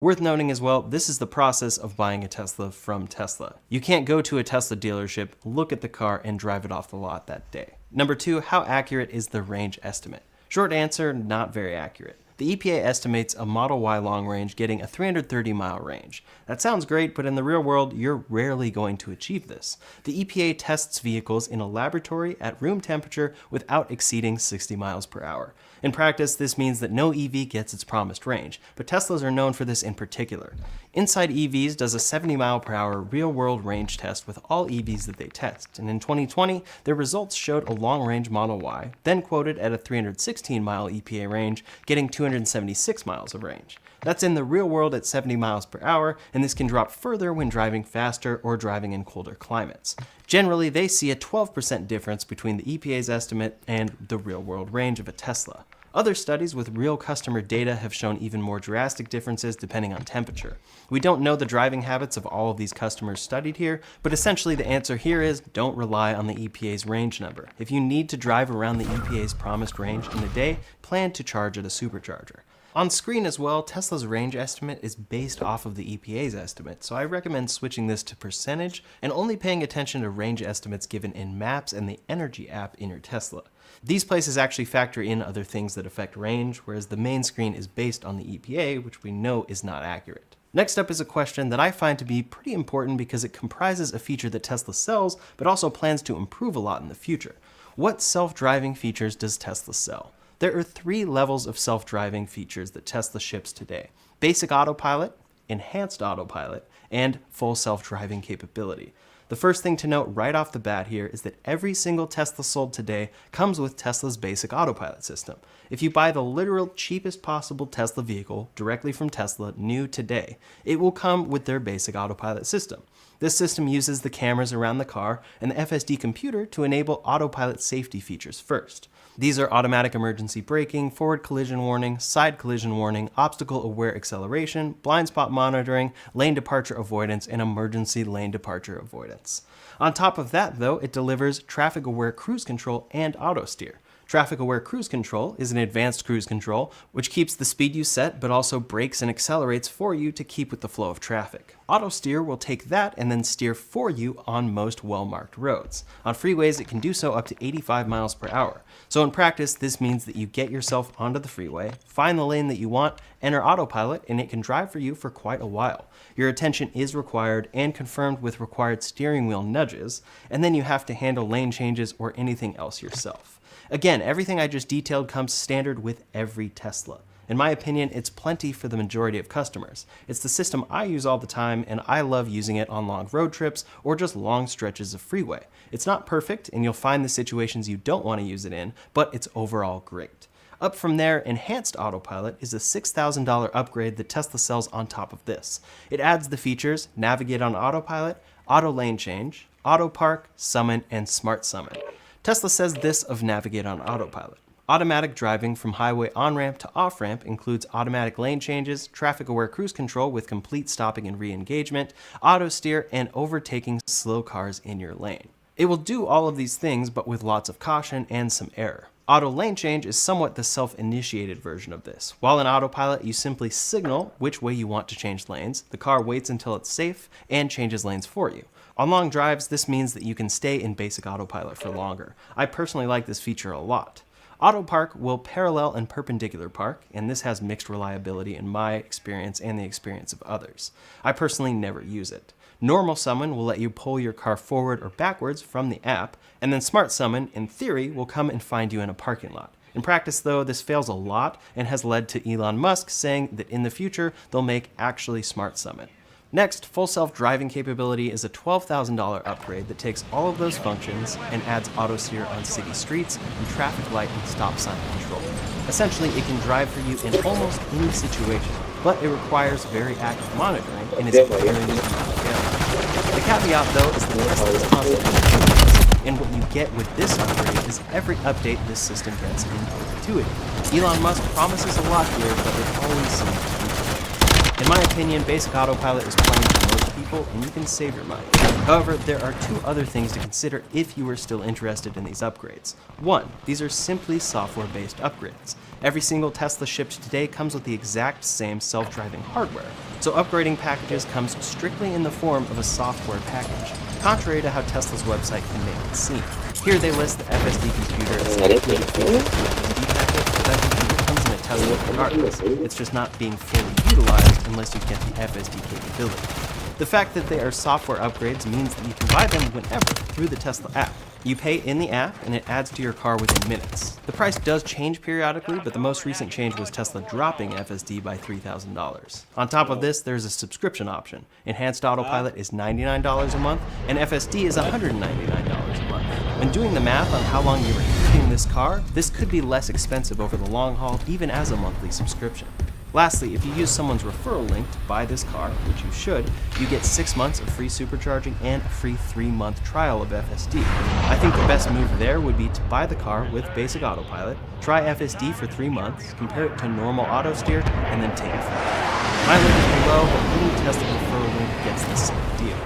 Worth noting as well, this is the process of buying a Tesla from Tesla. You can't go to a Tesla dealership, look at the car, and drive it off the lot that day. Number 2, how accurate is the range estimate? Short answer, not very accurate. The EPA estimates a Model Y long range getting a 330-mile range. That sounds great, but in the real world, you're rarely going to achieve this. The EPA tests vehicles in a laboratory at room temperature without exceeding 60 miles per hour. In practice, this means that no EV gets its promised range, but Teslas are known for this in particular. Inside EVs does a 70 mile per hour real-world range test with all EVs that they test, and in 2020, their results showed a long-range Model Y, then quoted at a 316-mile EPA range, getting 276 miles of range. That's in the real world at 70 miles per hour, and this can drop further when driving faster or driving in colder climates. Generally, they see a 12% difference between the EPA's estimate and the real-world range of a Tesla. Other studies with real customer data have shown even more drastic differences depending on temperature. We don't know the driving habits of all of these customers studied here, but essentially the answer here is don't rely on the EPA's range number. If you need to drive around the EPA's promised range in a day, plan to charge at a supercharger. On screen as well, Tesla's range estimate is based off of the EPA's estimate, so I recommend switching this to percentage and only paying attention to range estimates given in Maps and the Energy app in your Tesla. These places actually factor in other things that affect range, whereas the main screen is based on the EPA, which we know is not accurate. Next up is a question that I find to be pretty important because it comprises a feature that Tesla sells, but also plans to improve a lot in the future. What self-driving features does Tesla sell? There are 3 levels of self-driving features that Tesla ships today: basic autopilot, enhanced autopilot, and full self-driving capability. The first thing to note right off the bat here is that every single Tesla sold today comes with Tesla's basic autopilot system. If you buy the literal cheapest possible Tesla vehicle directly from Tesla new today, it will come with their basic autopilot system. This system uses the cameras around the car and the FSD computer to enable autopilot safety features first. These are automatic emergency braking, forward collision warning, side collision warning, obstacle-aware acceleration, blind spot monitoring, lane departure avoidance, and emergency lane departure avoidance. On top of that, though, it delivers traffic-aware cruise control and auto steer. Traffic-aware cruise control is an advanced cruise control, which keeps the speed you set, but also brakes and accelerates for you to keep with the flow of traffic. Auto steer will take that and then steer for you on most well-marked roads. On freeways, it can do so up to 85 miles per hour. So in practice, this means that you get yourself onto the freeway, find the lane that you want, enter autopilot, and it can drive for you for quite a while. Your attention is required and confirmed with required steering wheel nudges, and then you have to handle lane changes or anything else yourself. Again, everything I just detailed comes standard with every Tesla. In my opinion, it's plenty for the majority of customers. It's the system I use all the time, and I love using it on long road trips or just long stretches of freeway. It's not perfect, and you'll find the situations you don't want to use it in, but it's overall great. Up from there, Enhanced Autopilot is a $6,000 upgrade that Tesla sells on top of this. It adds the features Navigate on Autopilot, Auto Lane Change, Auto Park, Summon, and Smart Summon. Tesla says this of Navigate on Autopilot: automatic driving from highway on-ramp to off-ramp includes automatic lane changes, traffic-aware cruise control with complete stopping and re-engagement, auto steer, and overtaking slow cars in your lane. It will do all of these things, but with lots of caution and some error. Auto lane change is somewhat the self-initiated version of this. While in autopilot, you simply signal which way you want to change lanes, the car waits until it's safe, and changes lanes for you. On long drives, this means that you can stay in basic autopilot for longer. I personally like this feature a lot. Auto Park will parallel and perpendicular park, and this has mixed reliability in my experience and the experience of others. I personally never use it. Normal Summon will let you pull your car forward or backwards from the app, and then Smart Summon, in theory, will come and find you in a parking lot. In practice, though, this fails a lot and has led to Elon Musk saying that in the future, they'll make actually Smart Summon. Next, full self-driving capability is a $12,000 upgrade that takes all of those functions and adds auto steer on city streets and traffic light and stop sign control. Essentially, it can drive for you in almost any situation, but it requires very active monitoring and is very scalable. The caveat, though, is that Tesla is constantly improving, and what you get with this upgrade is every update this system gets in perpetuity. Elon Musk promises a lot here, but it always seems to be. In my opinion, basic autopilot is plenty for most people and you can save your money. However, there are two other things to consider if you are still interested in these upgrades. One, these are simply software-based upgrades. Every single Tesla shipped today comes with the exact same self-driving hardware, so upgrading packages comes strictly in the form of a software package, contrary to how Tesla's website can make it seem. Here they list the FSD computer as an FSD package, but that computer comes in a Tesla regardless. It's just not being fully utilized unless you get the FSD capability. The fact that they are software upgrades means that you can buy them whenever through the Tesla app. You pay in the app and it adds to your car within minutes. The price does change periodically, but the most recent change was Tesla dropping FSD by $3,000. On top of this, there's a subscription option. Enhanced Autopilot is $99 a month, and FSD is $199 a month. When doing the math on how long you were using this car, this could be less expensive over the long haul, even as a monthly subscription. Lastly, if you use someone's referral link to buy this car, which you should, you get 6 months of free supercharging and a free 3-month trial of FSD. I think the best move there would be to buy the car with basic autopilot, try FSD for 3 months, compare it to normal auto steer, and then take it from there. My link is below, but any Tesla referral link gets the same deal.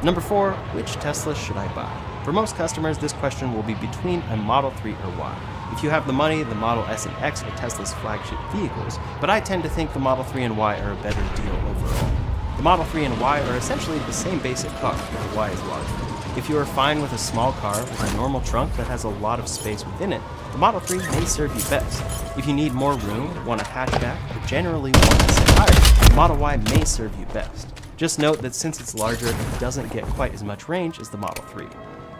Number 4, which Tesla should I buy? For most customers, this question will be between a Model 3 or Y. If you have the money, the Model S and X are Tesla's flagship vehicles, but I tend to think the Model 3 and Y are a better deal overall. The Model 3 and Y are essentially the same basic car, but the Y is larger. If you are fine with a small car with a normal trunk that has a lot of space within it, the Model 3 may serve you best. If you need more room, want a hatchback, or generally want to sit higher, the Model Y may serve you best. Just note that since it's larger, it doesn't get quite as much range as the Model 3.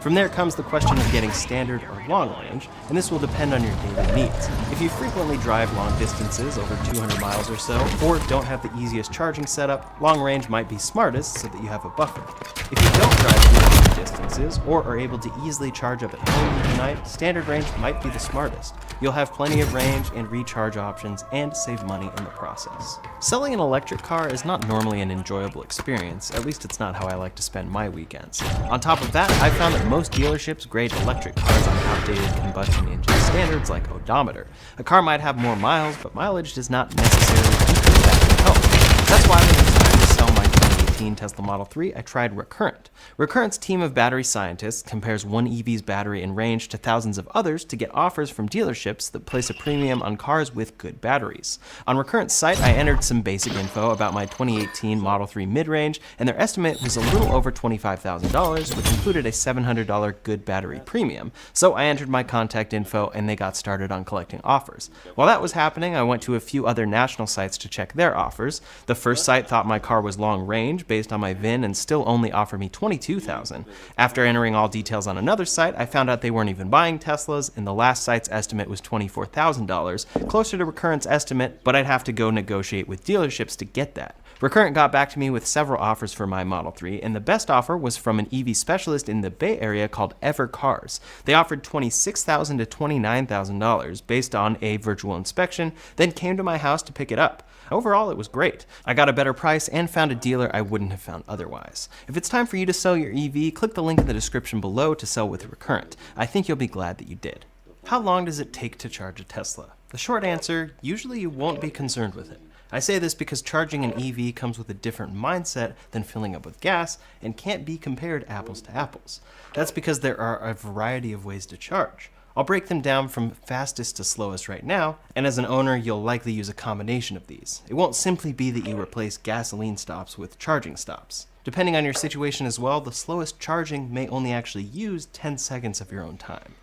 From there comes the question of getting standard or long range, and this will depend on your daily needs. If you frequently drive long distances, over 200 miles or so, or don't have the easiest charging setup, long range might be smartest so that you have a buffer. If you don't drive long distances, or are able to easily charge up at home each night, standard range might be the smartest. You'll have plenty of range and recharge options and save money in the process. Selling an electric car is not normally an enjoyable experience, at least it's not how I like to spend my weekends. On top of that, I've found that most dealerships grade electric cars on outdated combustion engine standards like odometer. A car might have more miles, but mileage does not necessarily equal that in health. That's why when it was time to sell my 2018 Tesla Model 3, I tried Recurrent. Recurrent's team of battery scientists compares one EV's battery and range to thousands of others to get offers from dealerships that place a premium on cars with good batteries. On Recurrent's site, I entered some basic info about my 2018 Model 3 mid-range, and their estimate was a little over $25,000, which included a $700 good battery premium. So I entered my contact info and they got started on collecting offers. While that was happening, I went to a few other national sites to check their offers. The first site thought my car was long range based on my VIN and still only offered me $22,000. After entering all details on another site, I found out they weren't even buying Teslas, and the last site's estimate was $24,000, closer to Recurrent's estimate, but I'd have to go negotiate with dealerships to get that. Recurrent got back to me with several offers for my Model 3, and the best offer was from an EV specialist in the Bay Area called Ever Cars. They offered $26,000 to $29,000 based on a virtual inspection, then came to my house to pick it up. Overall, it was great. I got a better price and found a dealer I wouldn't have found otherwise. If it's time for you to sell your EV, click the link in the description below to sell with Recurrent. I think you'll be glad that you did. How long does it take to charge a Tesla? The short answer, usually you won't be concerned with it. I say this because charging an EV comes with a different mindset than filling up with gas and can't be compared apples to apples. That's because there are a variety of ways to charge. I'll break them down from fastest to slowest right now, and as an owner, you'll likely use a combination of these. It won't simply be that you replace gasoline stops with charging stops. Depending on your situation as well, the slowest charging may only actually use 10 seconds of your own time.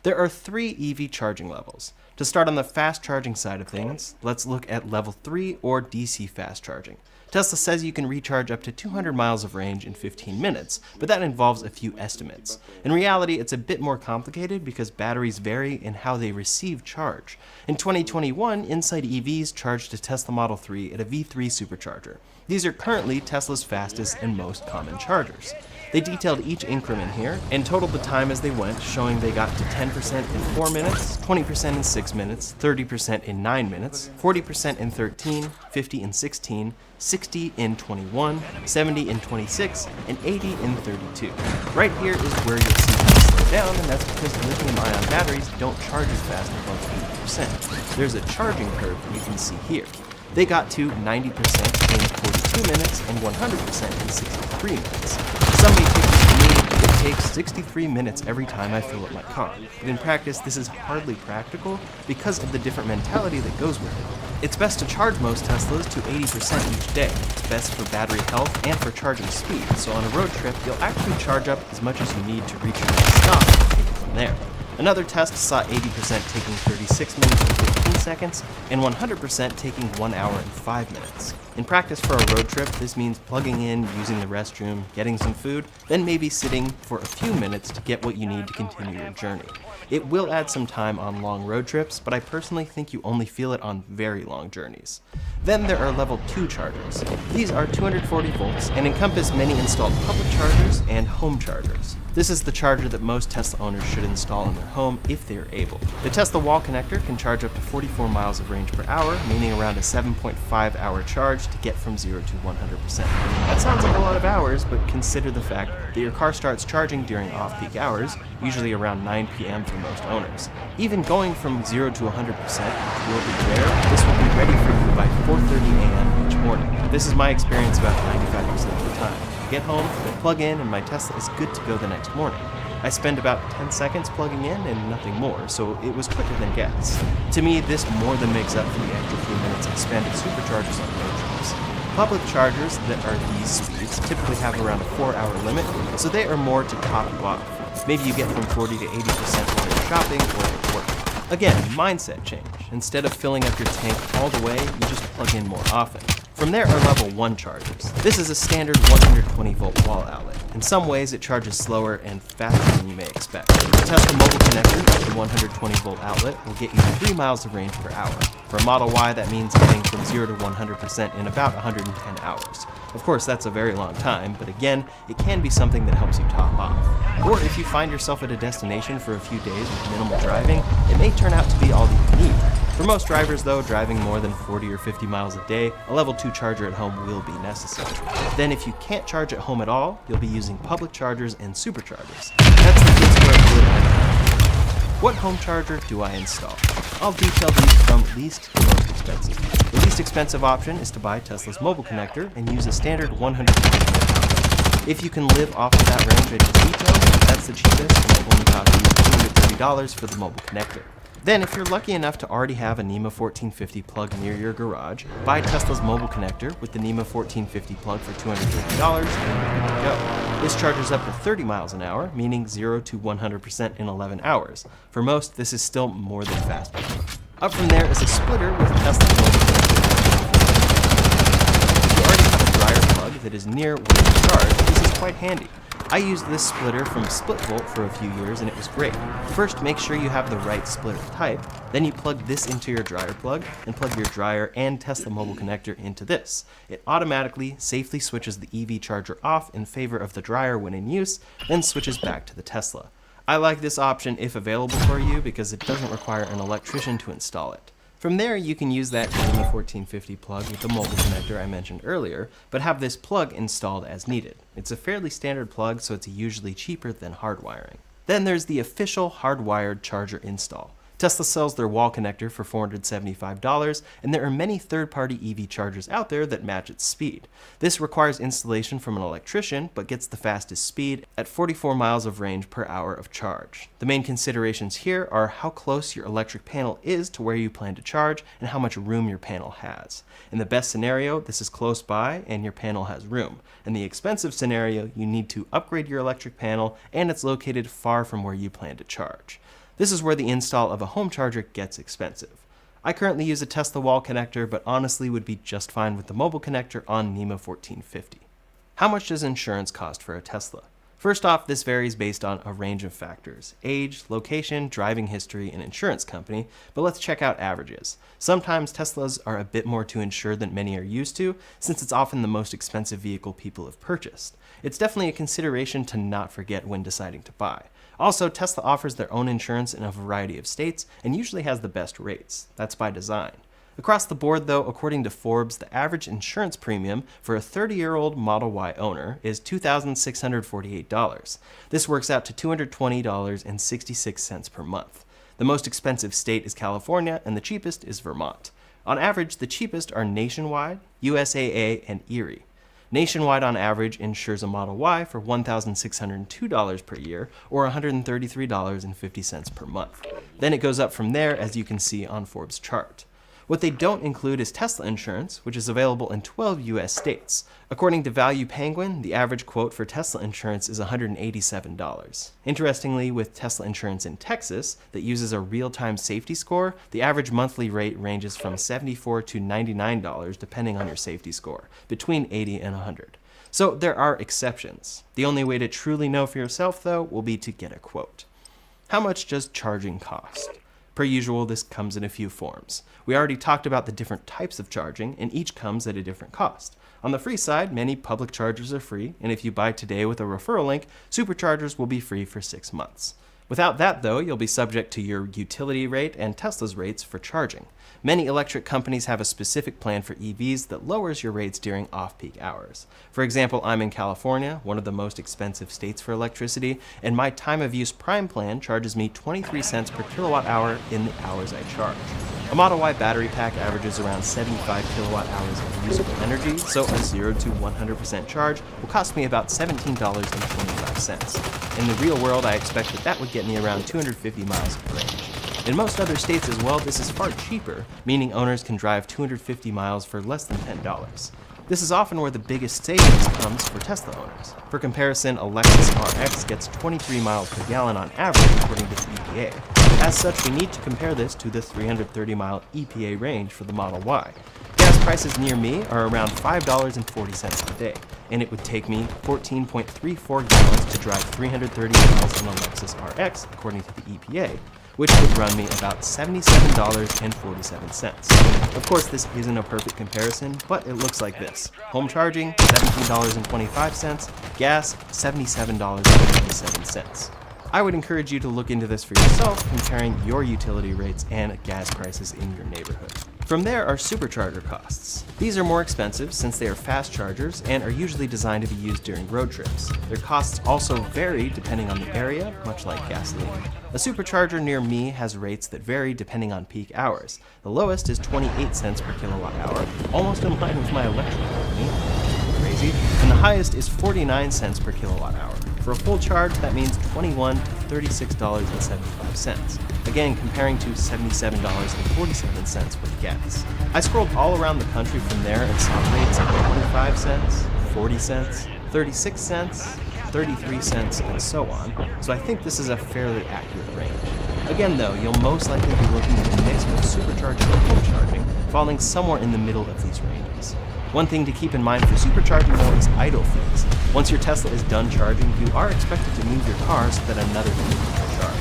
There are 3 EV charging levels. To start on the fast charging side of things, let's look at level 3 or DC fast charging. Tesla says you can recharge up to 200 miles of range in 15 minutes, but that involves a few estimates. In reality, it's a bit more complicated because batteries vary in how they receive charge. In 2021, Inside EVs charged a Tesla Model 3 at a V3 supercharger. These are currently Tesla's fastest and most common chargers. They detailed each increment here and totaled the time as they went, showing they got to 10% in 4 minutes, 20% in 6 minutes, 30% in 9 minutes, 40% in 13, 50 in 16, 60 in 21, 70 in 26, and 80 in 32. Right here is where you'll see them slow down, and that's because lithium-ion batteries don't charge as fast above 80%. There's a charging curve that you can see here. They got to 90% in 42 minutes and 100% in 63 minutes. Some may take this to mean it takes 63 minutes every time I fill up my car, but in practice this is hardly practical because of the different mentality that goes with it. It's best to charge most Teslas to 80% each day. It's best for battery health and for charging speed, so on a road trip you'll actually charge up as much as you need to reach your next stop and take it from there. Another test saw 80% taking 36 minutes and 15 seconds, and 100% taking 1 hour and 5 minutes. In practice for a road trip, this means plugging in, using the restroom, getting some food, then maybe sitting for a few minutes to get what you need to continue your journey. It will add some time on long road trips, but I personally think you only feel it on very long journeys. Then there are level 2 chargers. These are 240 volts and encompass many installed public chargers and home chargers. This is the charger that most Tesla owners should install in their home if they are able. The Tesla wall connector can charge up to 44 miles of range per hour, meaning around a 7.5 hour charge to get from 0 to 100%. That sounds like a lot of hours, but consider the fact that your car starts charging during off-peak hours, usually around 9 p.m. for most owners. Even going from 0 to 100%, which will be rare, this will be ready for you by 4:30 a.m. each morning. This is my experience about 95% of the time. Get home, then plug in, and my Tesla is good to go the next morning. I spend about 10 seconds plugging in and nothing more, so it was quicker than gas. To me, this more than makes up for the extra few minutes I spend at superchargers on road trips. Public chargers that are these speeds typically have around a 4-hour limit, so they are more to top you off. Maybe you get from 40 to 80% while you're shopping or at work. Again, mindset change. Instead of filling up your tank all the way, you just plug in more often. From there are level 1 chargers. This is a standard 120 volt wall outlet. In some ways it charges slower and faster than you may expect. The Tesla mobile connector, the 120 volt outlet, will get you 3 miles of range per hour. For a Model Y that means getting from 0 to 100% in about 110 hours. Of course that's a very long time, but again, it can be something that helps you top off. Or if you find yourself at a destination for a few days with minimal driving, it may turn out to be all that you need. For most drivers though, driving more than 40 or 50 miles a day, a level 2 charger at home will be necessary. Then if you can't charge at home at all, you'll be using public chargers and superchargers. That's the case where it would end. What home charger do I install? I'll detail these from least to most expensive. The least expensive option is to buy Tesla's mobile connector and use a standard 120 volt outlet. If you can live off of that range I just detailed, that's the cheapest and will only cost you $230 for the mobile connector. Then, if you're lucky enough to already have a NEMA 1450 plug near your garage, buy Tesla's mobile connector with the NEMA 1450 plug for $250 and you're good to go. This charges up to 30 miles an hour, meaning 0 to 100% in 11 hours. For most, this is still more than fast enough. Up from there is a splitter with Tesla's mobile connector. If you already have a dryer plug that is near where you charge, this is quite handy. I used this splitter from SplitVolt for a few years and it was great. First, make sure you have the right splitter type, then you plug this into your dryer plug and plug your dryer and Tesla mobile connector into this. It automatically safely switches the EV charger off in favor of the dryer when in use, then switches back to the Tesla. I like this option if available for you because it doesn't require an electrician to install it. From there, you can use that NEMA 1450 plug with the mobile connector I mentioned earlier, but have this plug installed as needed. It's a fairly standard plug, so it's usually cheaper than hardwiring. Then there's the official hardwired charger install. Tesla sells their wall connector for $475, and there are many third-party EV chargers out there that match its speed. This requires installation from an electrician, but gets the fastest speed at 44 miles of range per hour of charge. The main considerations here are how close your electric panel is to where you plan to charge, and how much room your panel has. In the best scenario, this is close by and your panel has room. In the expensive scenario, you need to upgrade your electric panel, and it's located far from where you plan to charge. This is where the install of a home charger gets expensive. I currently use a Tesla wall connector, but honestly would be just fine with the mobile connector on NEMA 1450. How much does insurance cost for a Tesla? First off, this varies based on a range of factors: age, location, driving history, and insurance company, but let's check out averages. Sometimes Teslas are a bit more to insure than many are used to, since it's often the most expensive vehicle people have purchased. It's definitely a consideration to not forget when deciding to buy. Also, Tesla offers their own insurance in a variety of states and usually has the best rates. That's by design. Across the board though, according to Forbes, the average insurance premium for a 30-year-old Model Y owner is $2,648. This works out to $220.66 per month. The most expensive state is California and the cheapest is Vermont. On average, the cheapest are Nationwide, USAA, and Erie. Nationwide on average insures a Model Y for $1,602 per year, or $133.50 per month. Then it goes up from there, as you can see on Forbes' chart. What they don't include is Tesla insurance, which is available in 12 US states. According to Value Penguin, the average quote for Tesla insurance is $187. Interestingly, with Tesla insurance in Texas that uses a real-time safety score, the average monthly rate ranges from $74 to $99 depending on your safety score, between 80 and 100. So there are exceptions. The only way to truly know for yourself, though, will be to get a quote. How much does charging cost? Per usual, this comes in a few forms. We already talked about the different types of charging, and each comes at a different cost. On the free side, many public chargers are free, and if you buy today with a referral link, superchargers will be free for 6 months. Without that, though, you'll be subject to your utility rate and Tesla's rates for charging. Many electric companies have a specific plan for EVs that lowers your rates during off-peak hours. For example, I'm in California, one of the most expensive states for electricity, and my time of use Prime plan charges me 23 cents per kilowatt hour in the hours I charge. A Model Y battery pack averages around 75 kilowatt hours of usable energy, so a 0 to 100% charge will cost me about $17.25. In the real world, I expect that would get me around 250 miles of range. In most other states as well, this is far cheaper, meaning owners can drive 250 miles for less than $10. This is often where the biggest savings comes for Tesla owners. For comparison, a Lexus RX gets 23 miles per gallon on average according to the EPA. As such, we need to compare this to the 330-mile EPA range for the Model Y. Gas prices near me are around $5.40 a day, and it would take me 14.34 gallons to drive 330 miles in a Lexus RX according to the EPA, which would run me about $77.47. Of course, this isn't a perfect comparison, but it looks like this. Home charging, $17.25, gas, $77.27. I would encourage you to look into this for yourself, comparing your utility rates and gas prices in your neighborhood. From there are supercharger costs. These are more expensive since they are fast chargers and are usually designed to be used during road trips. Their costs also vary depending on the area, much like gasoline. A supercharger near me has rates that vary depending on peak hours. The lowest is 28 cents per kilowatt hour, almost in line with my electric company. Crazy. And the highest is 49 cents per kilowatt hour. For a full charge, that means $21 to $36.75. Again, comparing to $77.47 with gas. I scrolled all around the country from there and saw rates of 25 cents, 40 cents, 36 cents, 33 cents, and so on, so I think this is a fairly accurate range. Again though, you'll most likely be looking at a mix of supercharging and home charging, falling somewhere in the middle of these ranges. One thing to keep in mind for supercharging though is idle fees. Once your Tesla is done charging, you are expected to move your car so that another vehicle can charge.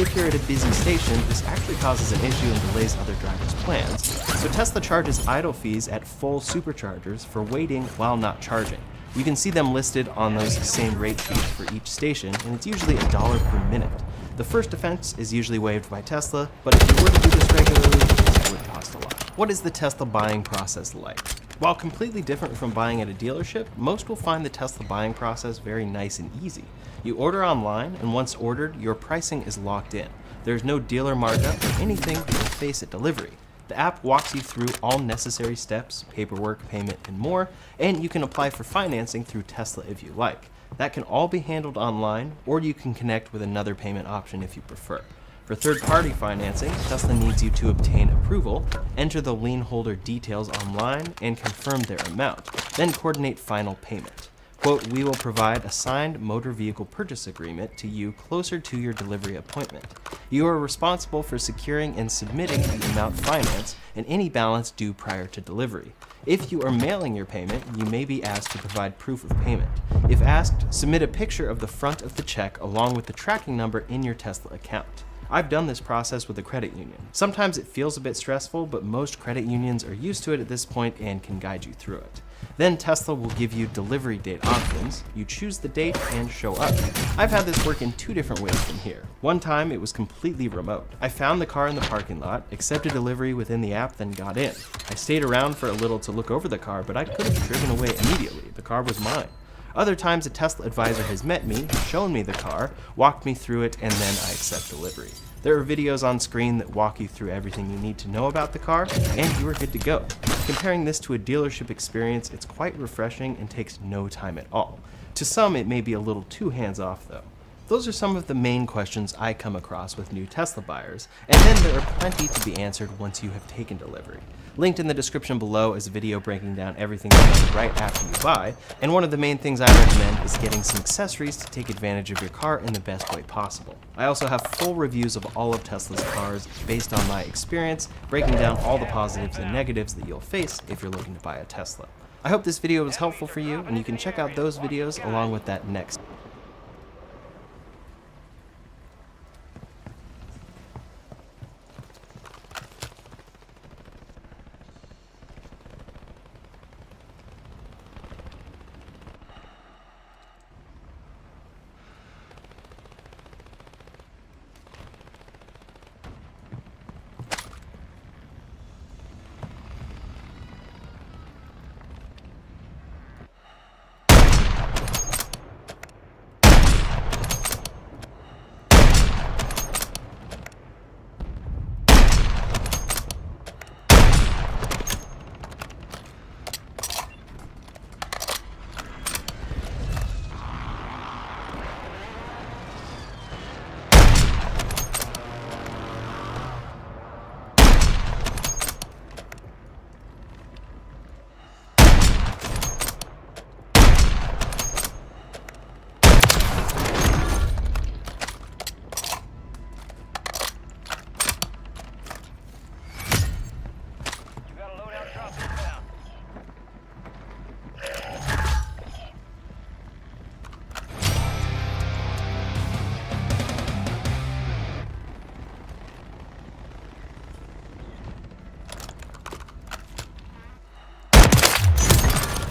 If you're at a busy station, this actually causes an issue and delays other drivers' plans. So Tesla charges idle fees at full superchargers for waiting while not charging. You can see them listed on those same rate sheets for each station, and it's usually $1 per minute. The first offense is usually waived by Tesla, but if you were to do this regularly, it would cost a lot. What is the Tesla buying process like? While completely different from buying at a dealership, most will find the Tesla buying process very nice and easy. You order online, and once ordered, your pricing is locked in. There's no dealer markup or anything that you'll face at delivery. The app walks you through all necessary steps, paperwork, payment, and more, and you can apply for financing through Tesla if you like. That can all be handled online, or you can connect with another payment option if you prefer. For third-party financing, Tesla needs you to obtain approval, enter the lien holder details online, and confirm their amount, then coordinate final payment. Quote, "We will provide a signed motor vehicle purchase agreement to you closer to your delivery appointment. You are responsible for securing and submitting the amount financed and any balance due prior to delivery. If you are mailing your payment, you may be asked to provide proof of payment. If asked, submit a picture of the front of the check along with the tracking number in your Tesla account." I've done this process with a credit union. Sometimes it feels a bit stressful, but most credit unions are used to it at this point and can guide you through it. Then Tesla will give you delivery date options. You choose the date and show up. I've had this work in 2 different ways from here. One time it was completely remote. I found the car in the parking lot, accepted delivery within the app, then got in. I stayed around for a little to look over the car, but I could have driven away immediately. The car was mine. Other times a Tesla advisor has met me, shown me the car, walked me through it, and then I accept delivery. There are videos on screen that walk you through everything you need to know about the car, and you are good to go. Comparing this to a dealership experience, it's quite refreshing and takes no time at all. To some, it may be a little too hands-off though. Those are some of the main questions I come across with new Tesla buyers, and then there are plenty to be answered once you have taken delivery. Linked in the description below is a video breaking down everything you do right after you buy, and one of the main things I recommend is getting some accessories to take advantage of your car in the best way possible. I also have full reviews of all of Tesla's cars based on my experience, breaking down all the positives and negatives that you'll face if you're looking to buy a Tesla. I hope this video was helpful for you, and you can check out those videos along with that next.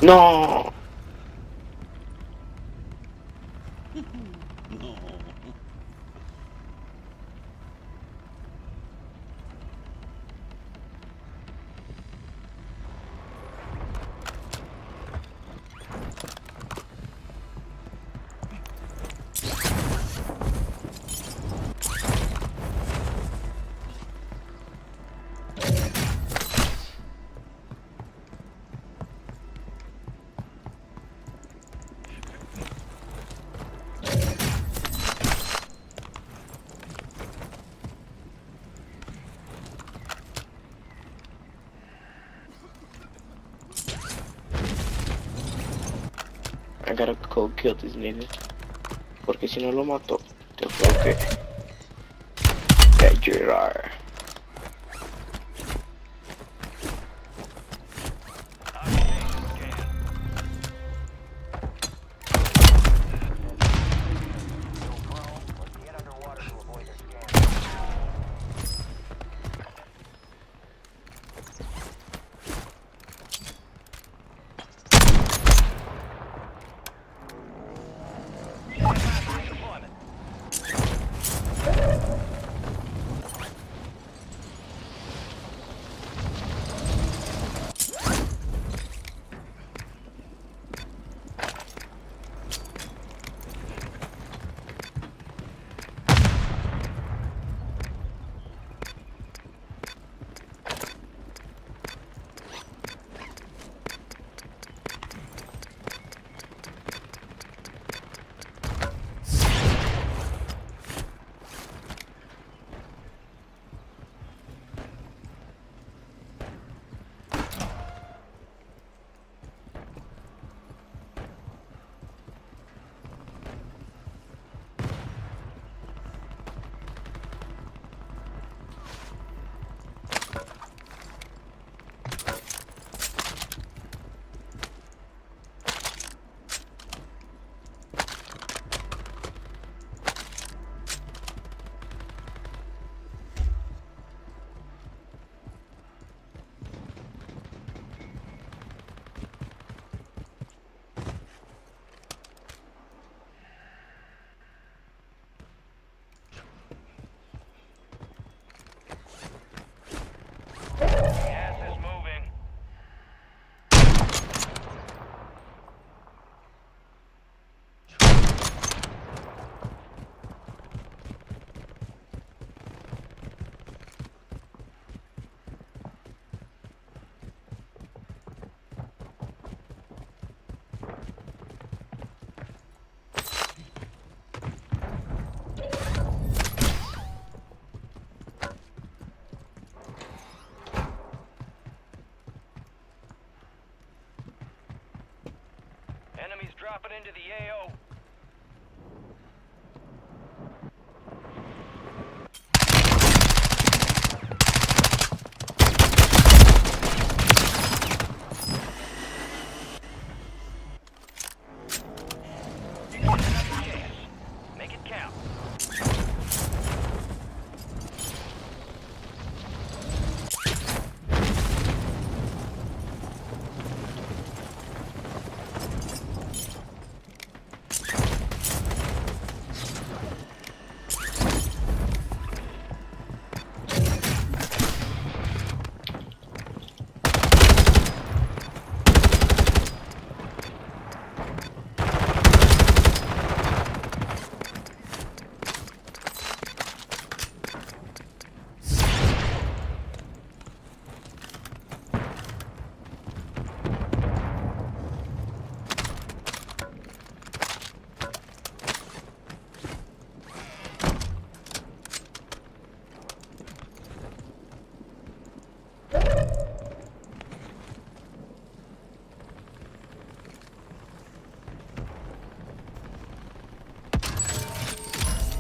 No. I gotta go kill this nigga. Porque si no lo mato, te tengo que llorar. dropping into the AO. Make it count.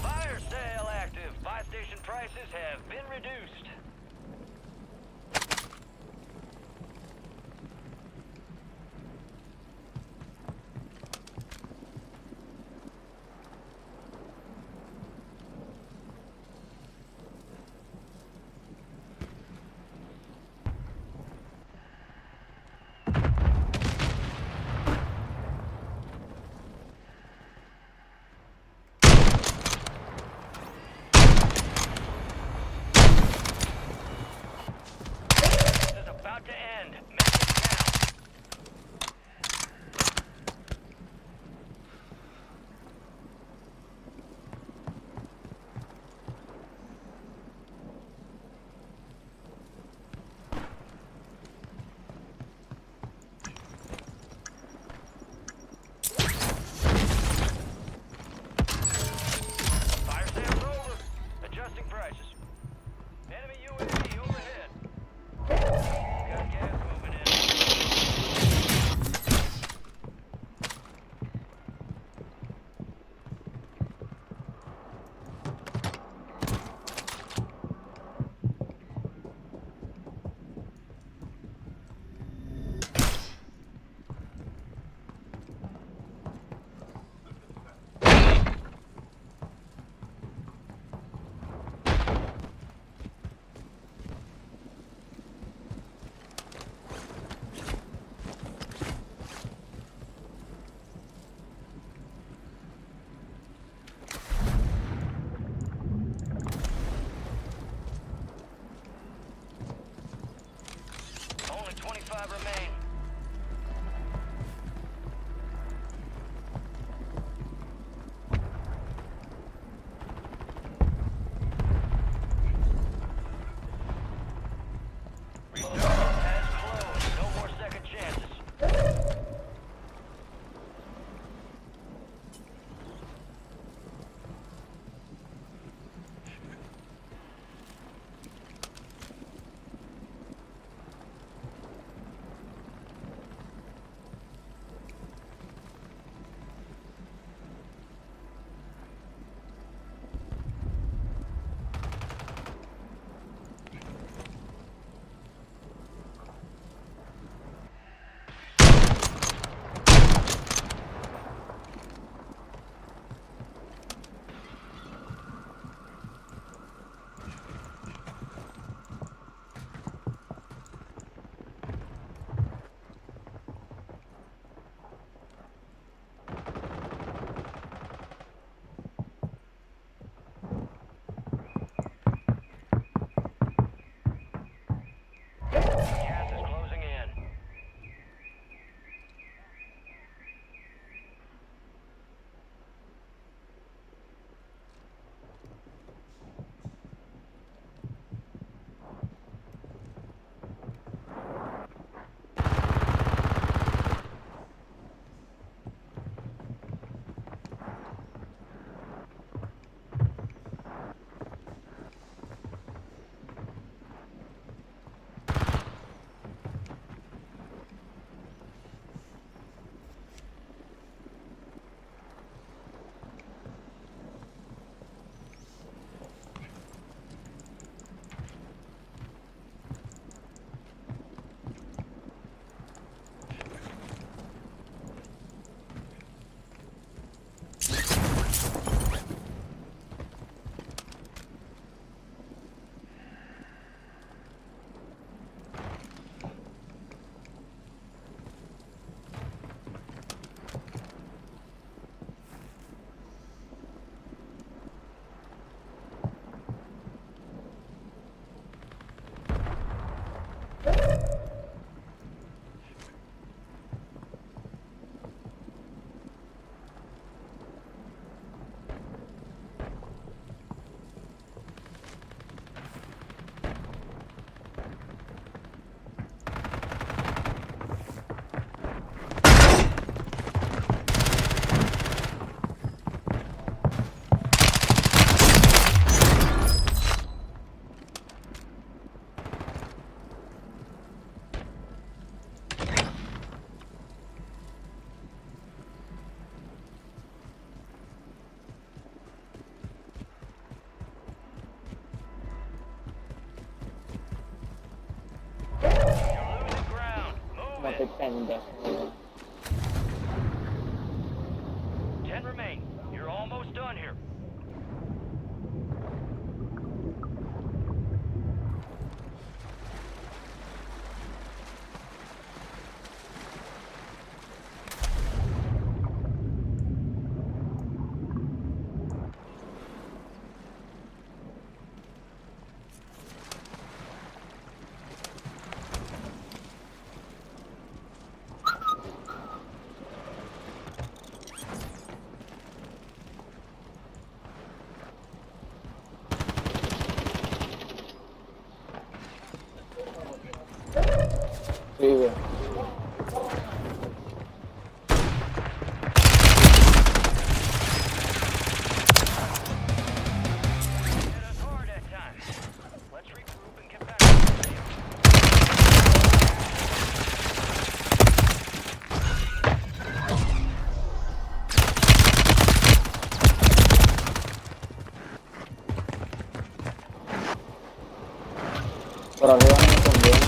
Fire sale active. Buy station prices have been reduced. Send. 10 remain. You're almost done here. Sí, güey. Hit us hard that time. Let's regroup and get back to the field. Por arriba no me conviene.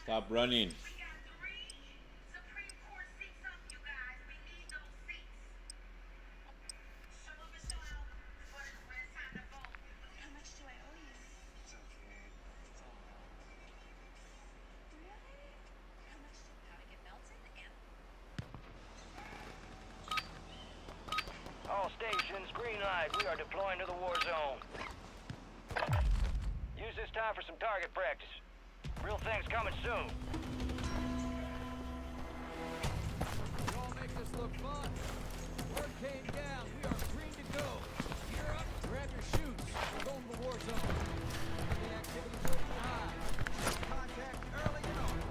Stop running. All stations, green light. We are deploying to the war zone. Use this time for some target practice. Real things coming soon. Y'all make this look fun. Word came down. We are green to go. Gear up, grab your shoes. We're going to the war zone. The activity's open high. Contact early and often.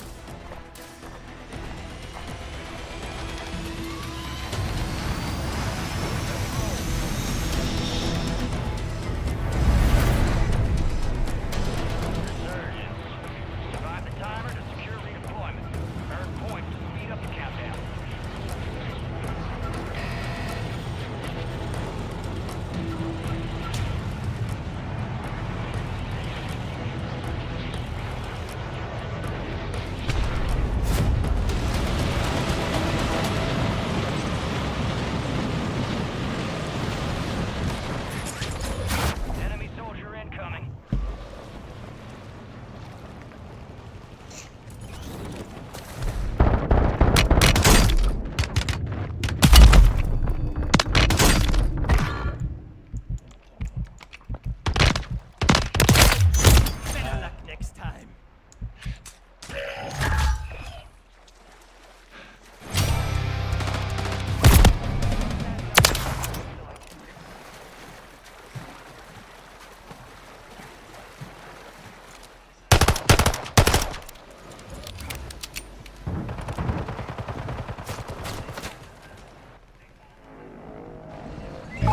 Resurgence. Survive the timer to secure redeployment. Earn points to speed up the countdown.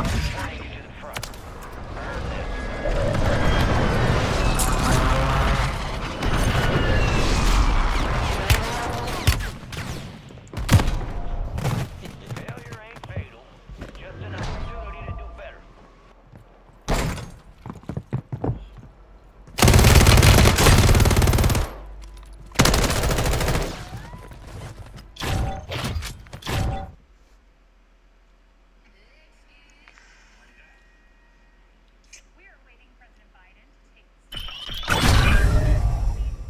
Turning you to the front. Earn this. Failure ain't fatal. Just an opportunity to do better. We are awaiting President Biden to take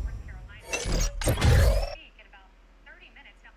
North Carolina. Speak in about 30 minutes now.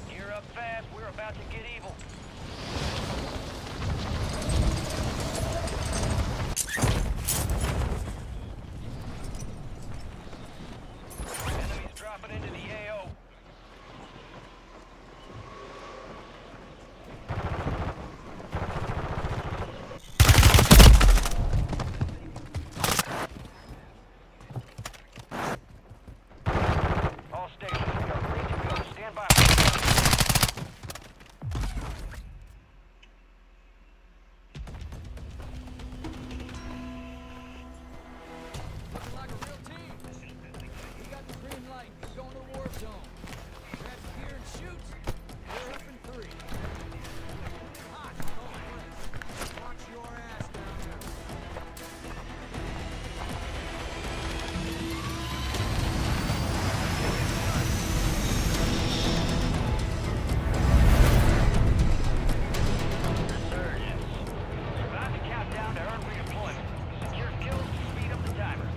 Gear up fast. We're about to get evil. Enemies dropping into the AO. All stations, we are ready to go. Stand by. Looking like a real team. We got the green light. We're going to the war zone. Grab your gear and shoot. We're up in 3. Hot, don't press. Watch your ass down there. Resurgence. About to count down to earn redeployment. Secure kills to speed up the timer.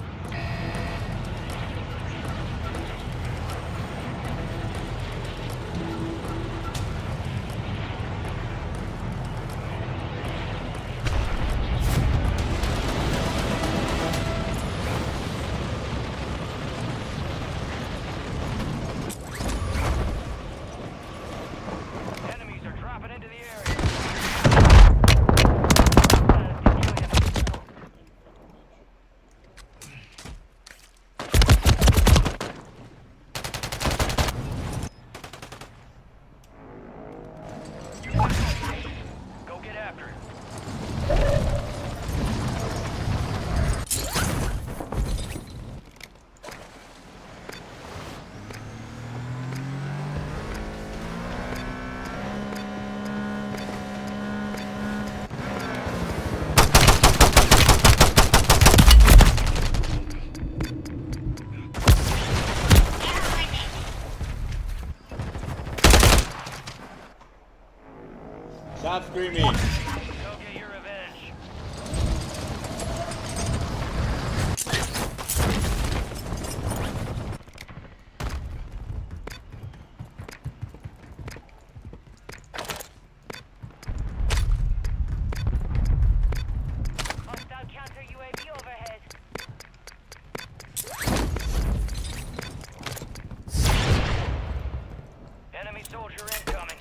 Enemies are dropping into the area. Go get after it. Stop screaming. Go get your revenge. Hostile counter UAV overhead. Enemy soldier incoming.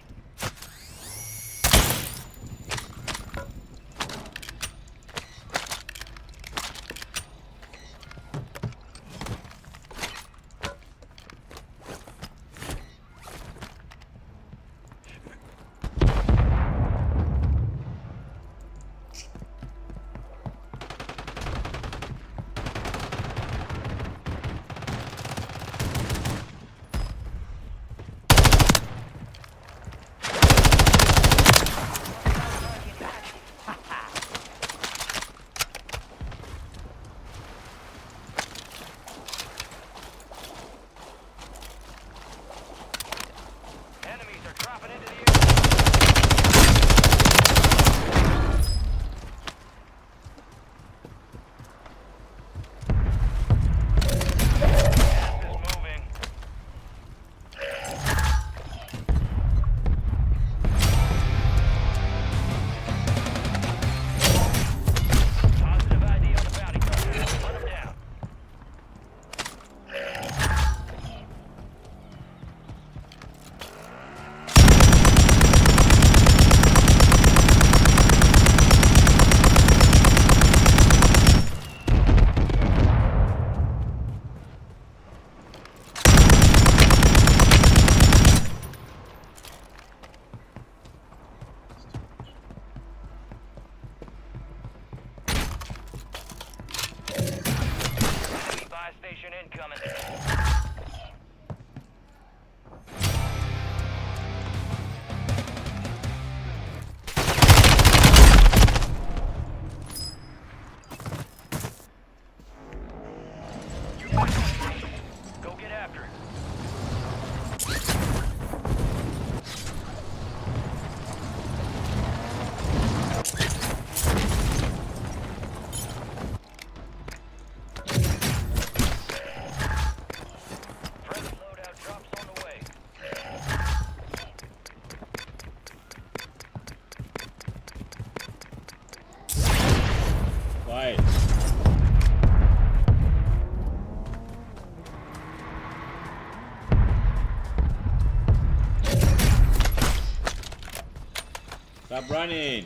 Dropping into the air. Gas is moving. Positive ID on the bounty target. Let him down. Buy station incoming. Go get after it. Friendly loadout drops on the way. Quiet. Stop running.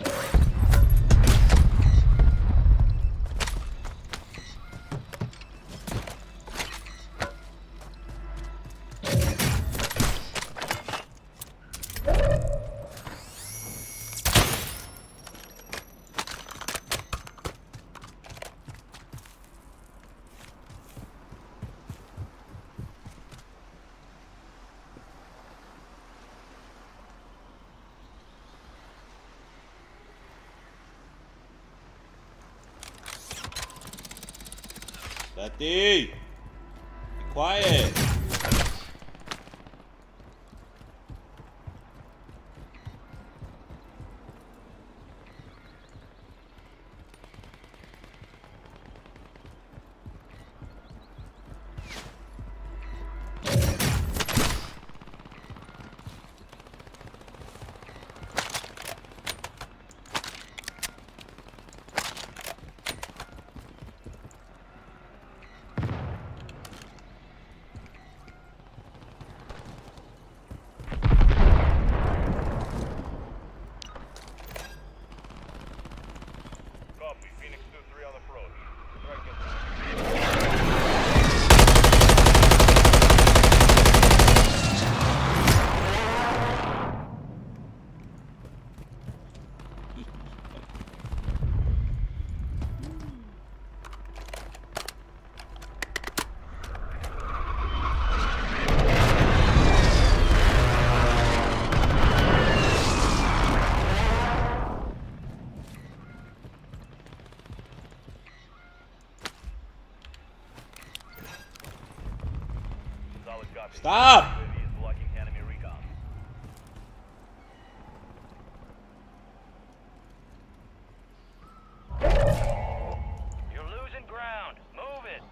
Daddy, be quiet. Copy. Phoenix 2-3 on approach. Strike it. Solid copy. Stop. UAV is blocking enemy recon. You're losing ground. Move it.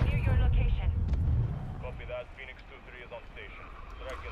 Near your location. Copy that. Phoenix 2-3 is on station. Strike it.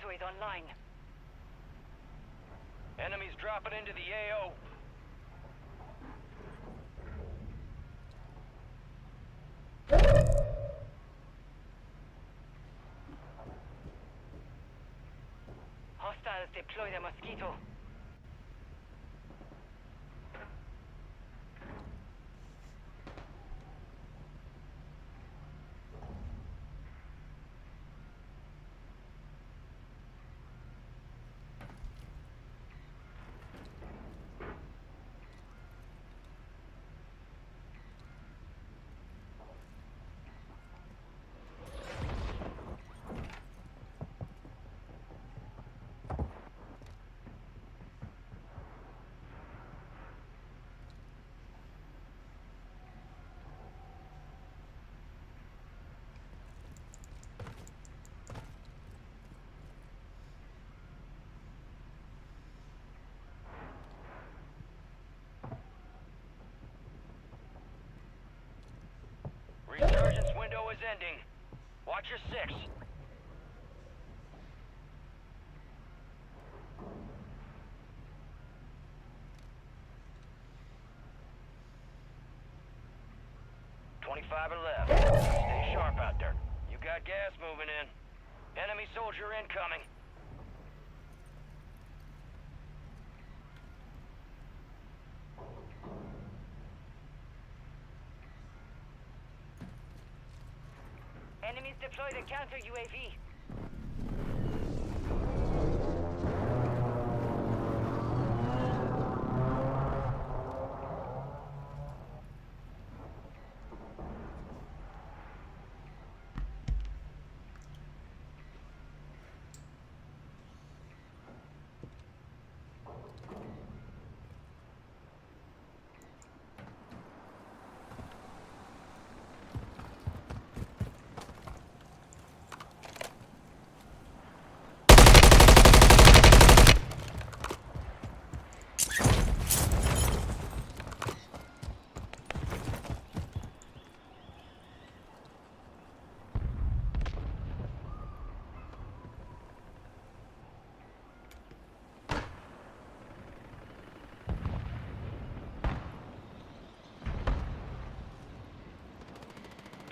Mosquito is online. Enemies dropping into the AO. Hostiles deploy the Mosquito. Resurgence window is ending. Watch your 6. left. Stay sharp out there. You got gas moving in. Enemy soldier incoming. Enemies deployed a counter UAV.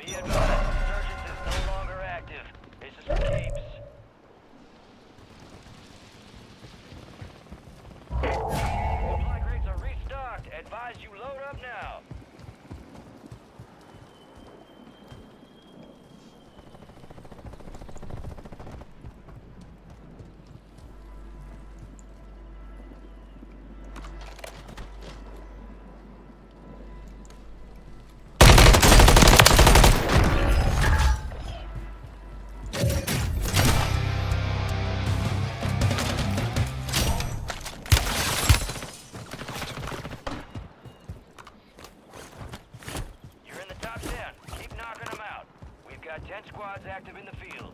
Be advised, Resurgence is no longer active. This is for keeps. Supply crates are restocked. Advise you load up now. You're in the top 10. Keep knocking them out. We've got 10 squads active in the field.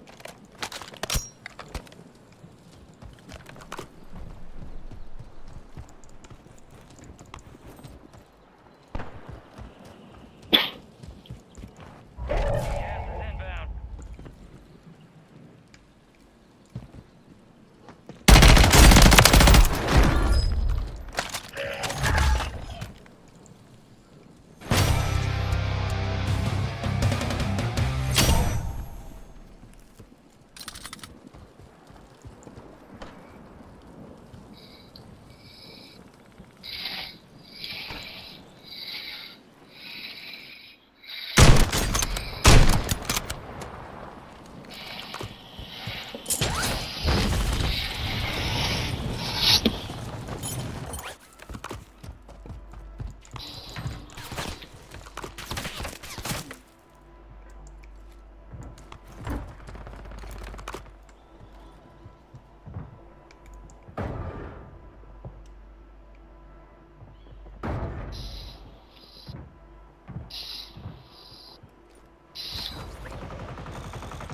Gas is inbound.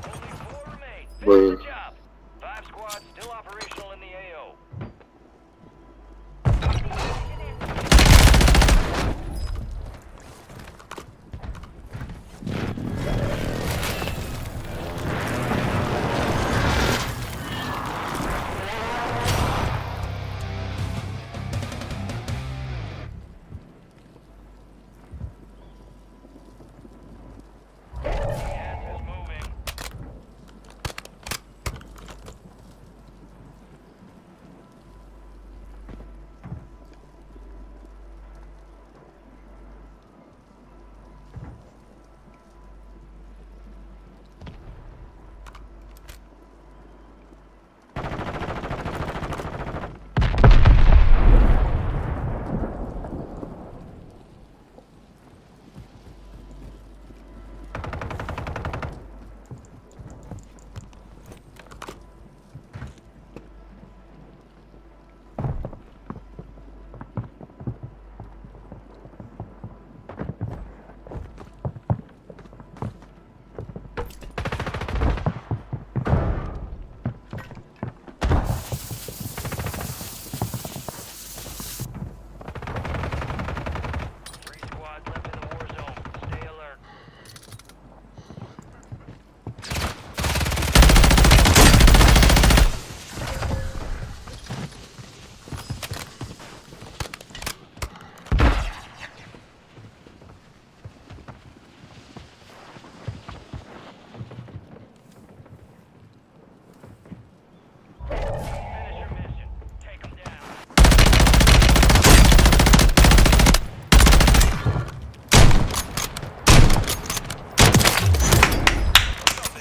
Only 4 remain. Finish the job. 5 squads still operational in the AO.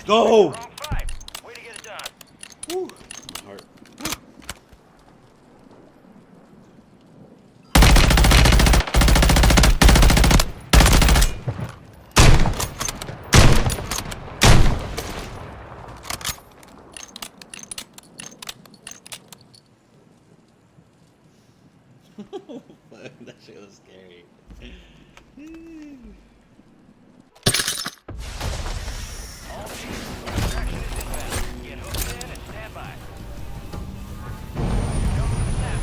Go! Wrong 5. Way to get it done. Woo. My heart. That shit was scary. All teams, extraction is inbound. Get hooked in and stand by. Come to the snap.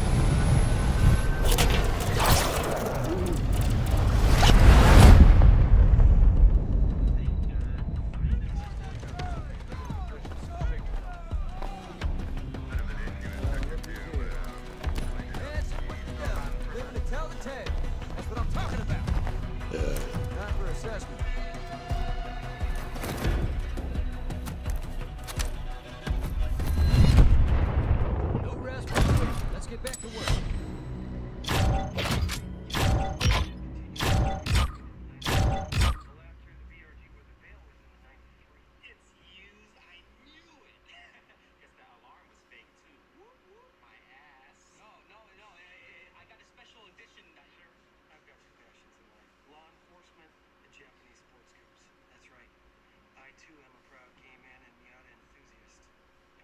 Hands up, put them down. Living to tell the tale. That's what I'm talking about. Time for assessment. No rest for the wicked. Let's get back to work. I got a special edition. I've got two passions in life: law enforcement and Japanese sports cars. That's right. I too am a proud gay man and Miata enthusiast.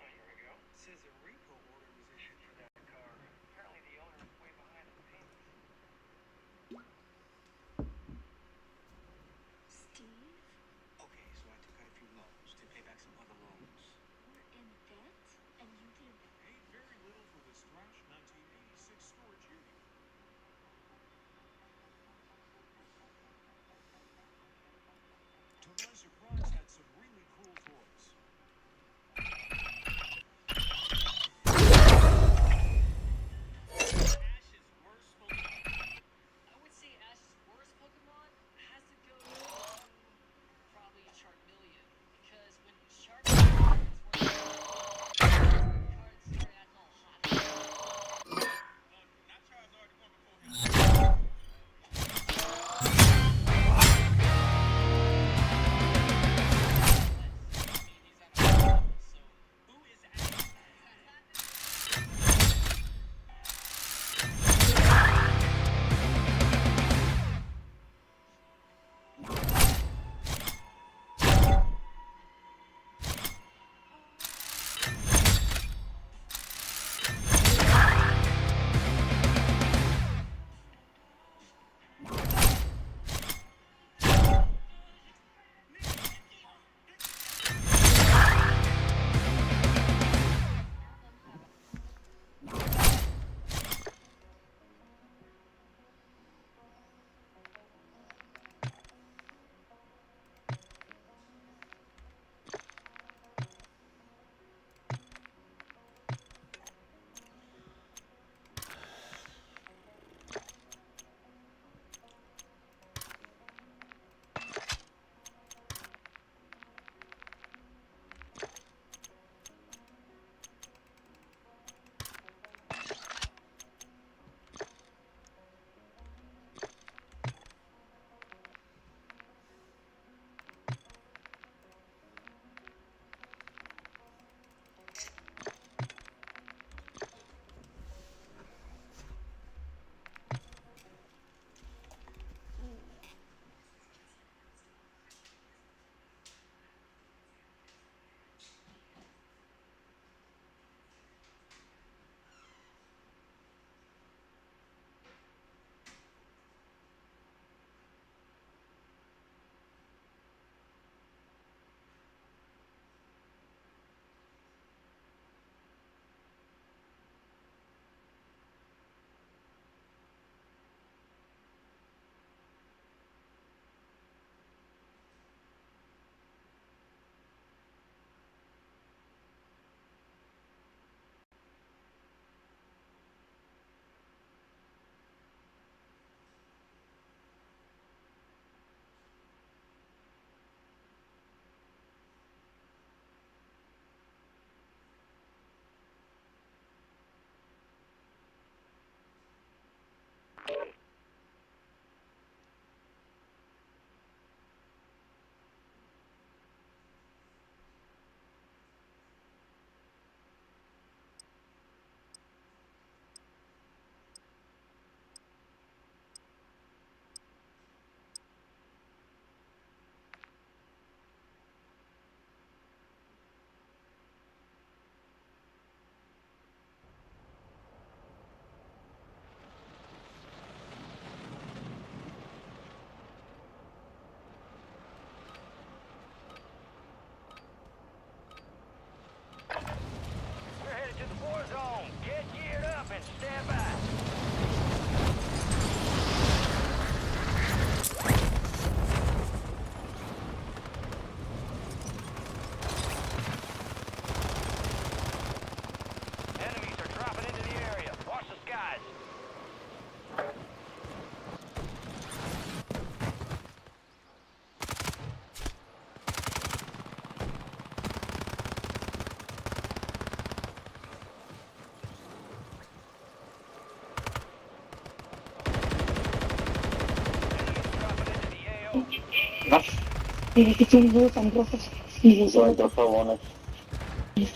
Oh, here we go. It says a repo order was issued for that car. Apparently the owner is way behind on the payments. Steve, Okay, so I took out a few loans to pay back some other loans. we're in debt, and you did Paid very little for this trash 1986 storage unit. To my surprise, had some really cool toys. Ini kecil dulu kan proses. Ini soalnya kawan. Ini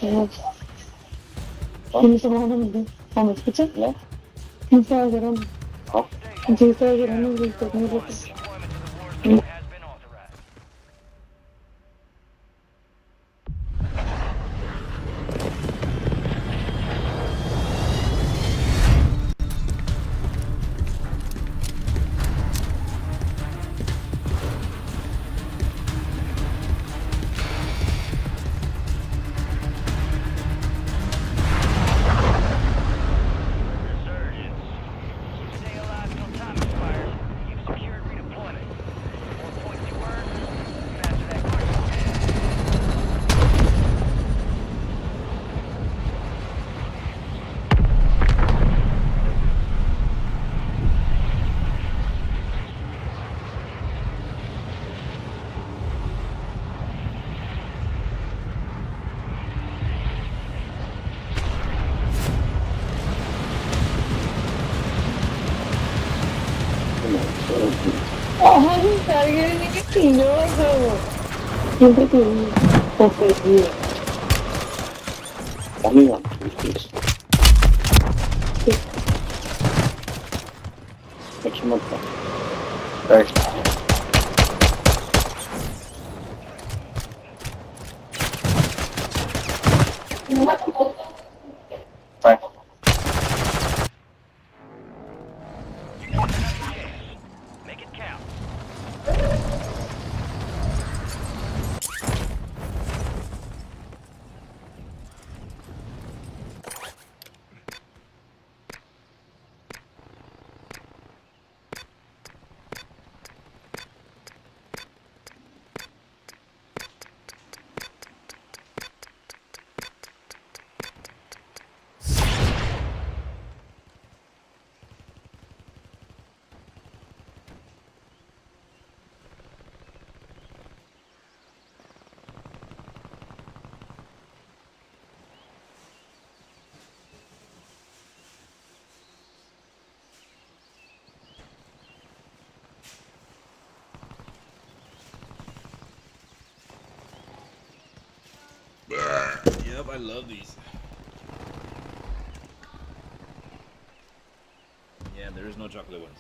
semua orang itu. Kamu kecil ya? Ini saya jalan. Oh. Ini saya jalan itu. Deployment to the war zone has been authorized. Resurgence. Stay alive till time expires. You've secured redeployment. 4 points you earned. Master that quick. Oh, kalian ini kecil dulu. Yang kecil. Oke, iya. Kami yang cuma baik. Baik. Make it count. Yep, I love these. Yeah, there is no chocolate ones.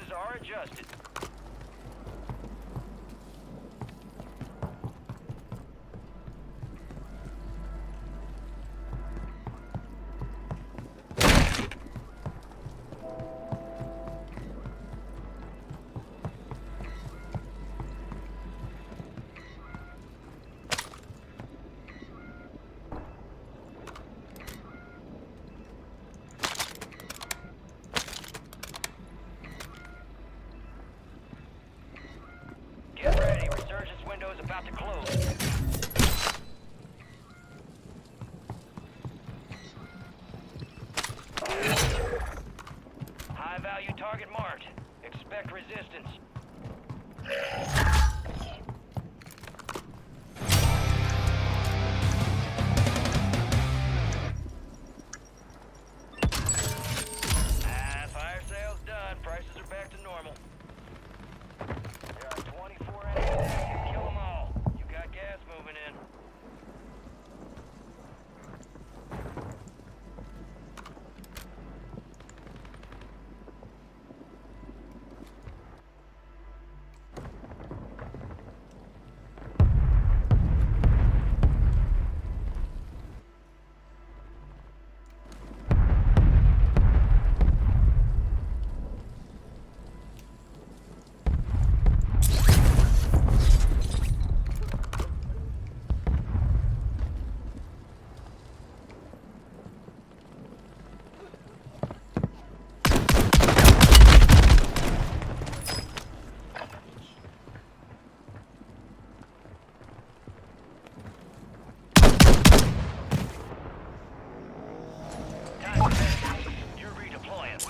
prices are adjusted. Get ready, resurgence window is about to close. High value target marked. Expect resistance. Fire sale's done. Prices are back to normal. There are 24 enemies active. Kill them all. You got gas moving in. You're redeploying.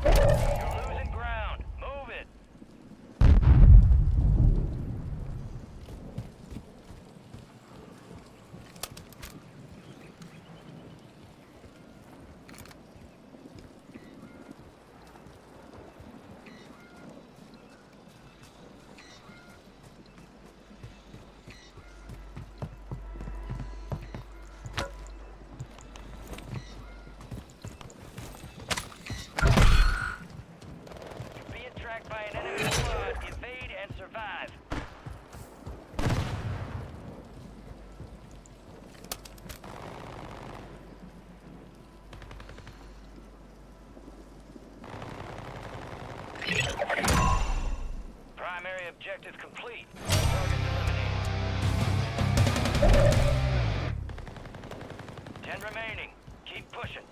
You're losing ground. Move it. You're being tracked by an enemy squad. Evade and survive. Primary objective complete. All targets eliminated. 10 remaining. Keep pushing.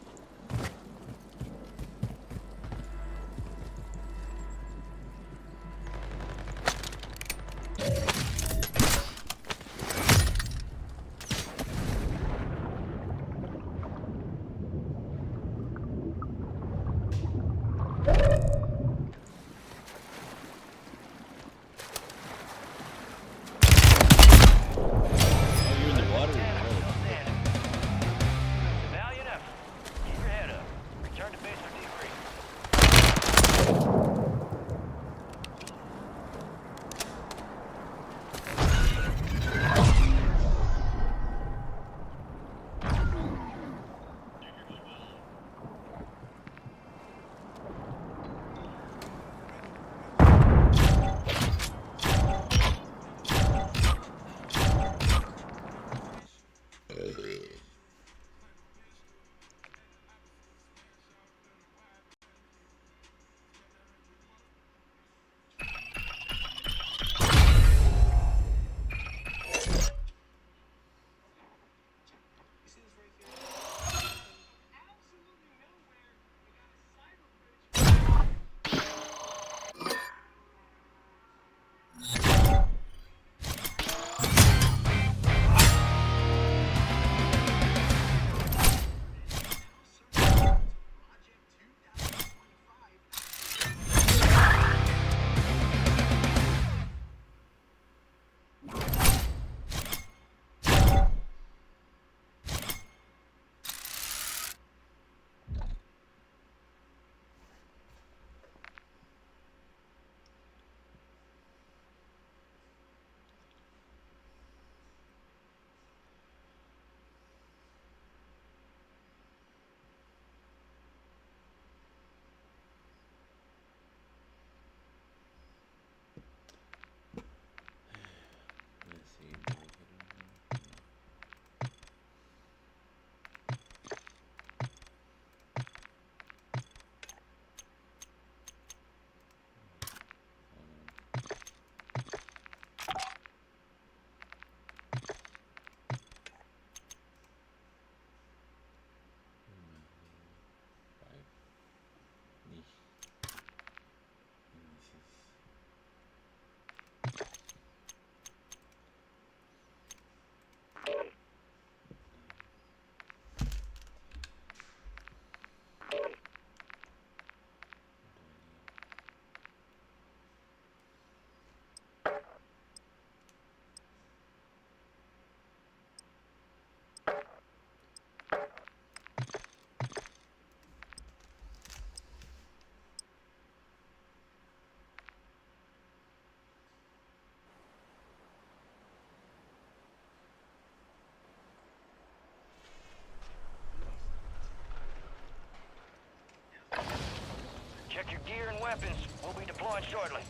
weapons. We'll be deploying shortly.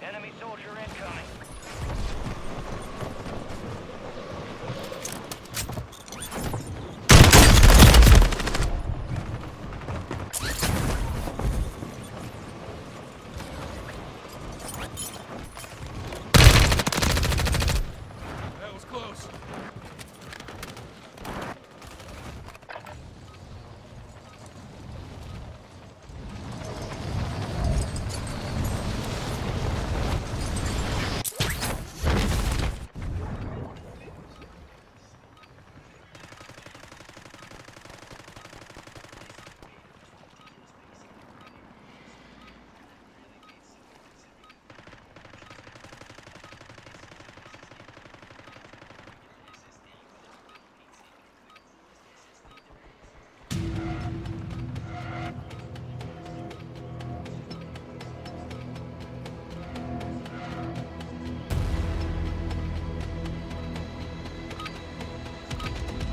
Enemy soldier incoming. That was close.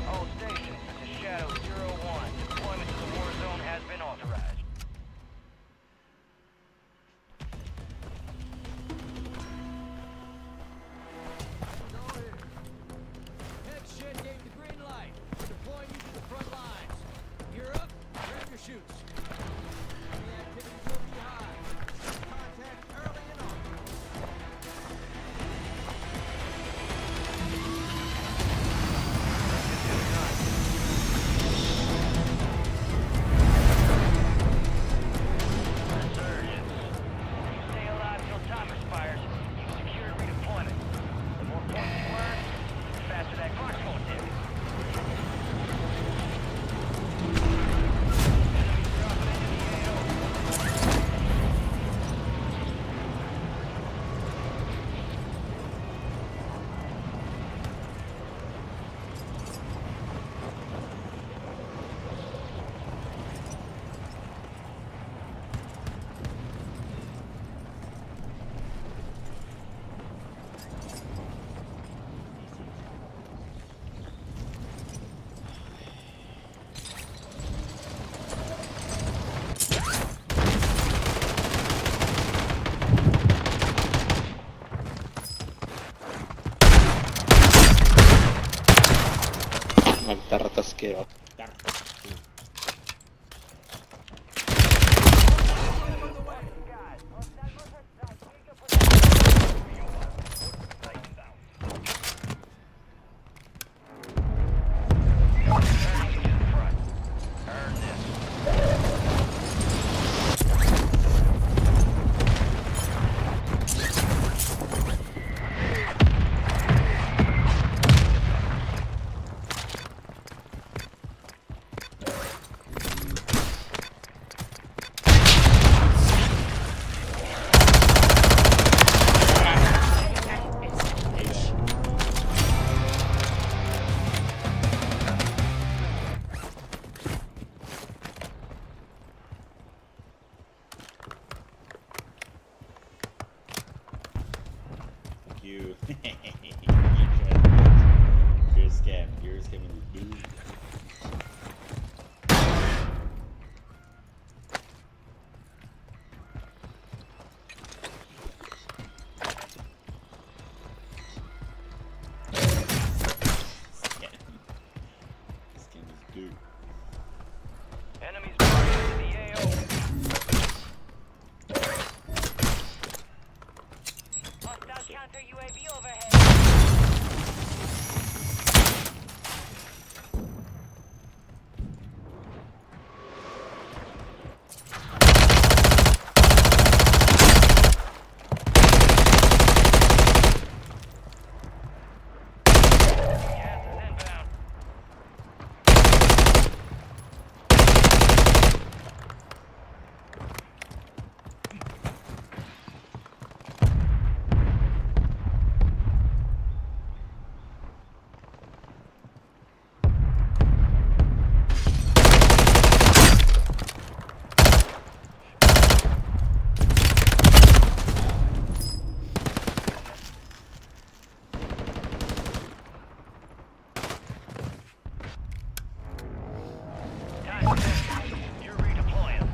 All stations, this is Shadow 01. Deployment to the war zone has been authorized. Go here. Head shed gave the green light. We're deploying you to the front lines. You're up. Grab your chutes. Enemy activity will be high. Contact early and often. Resurgence. You stay alive till time expires. You've secured redeployment. The more points you earn, the faster that clock's gonna tick. Enemies dropping into the AO. Tartaskeva. Earn this. Fuck you. You're a scam. You're a scam, dude. Scam is dude. Enemies marching into the AO. Hostile counter UAV overhead. You're redeploying.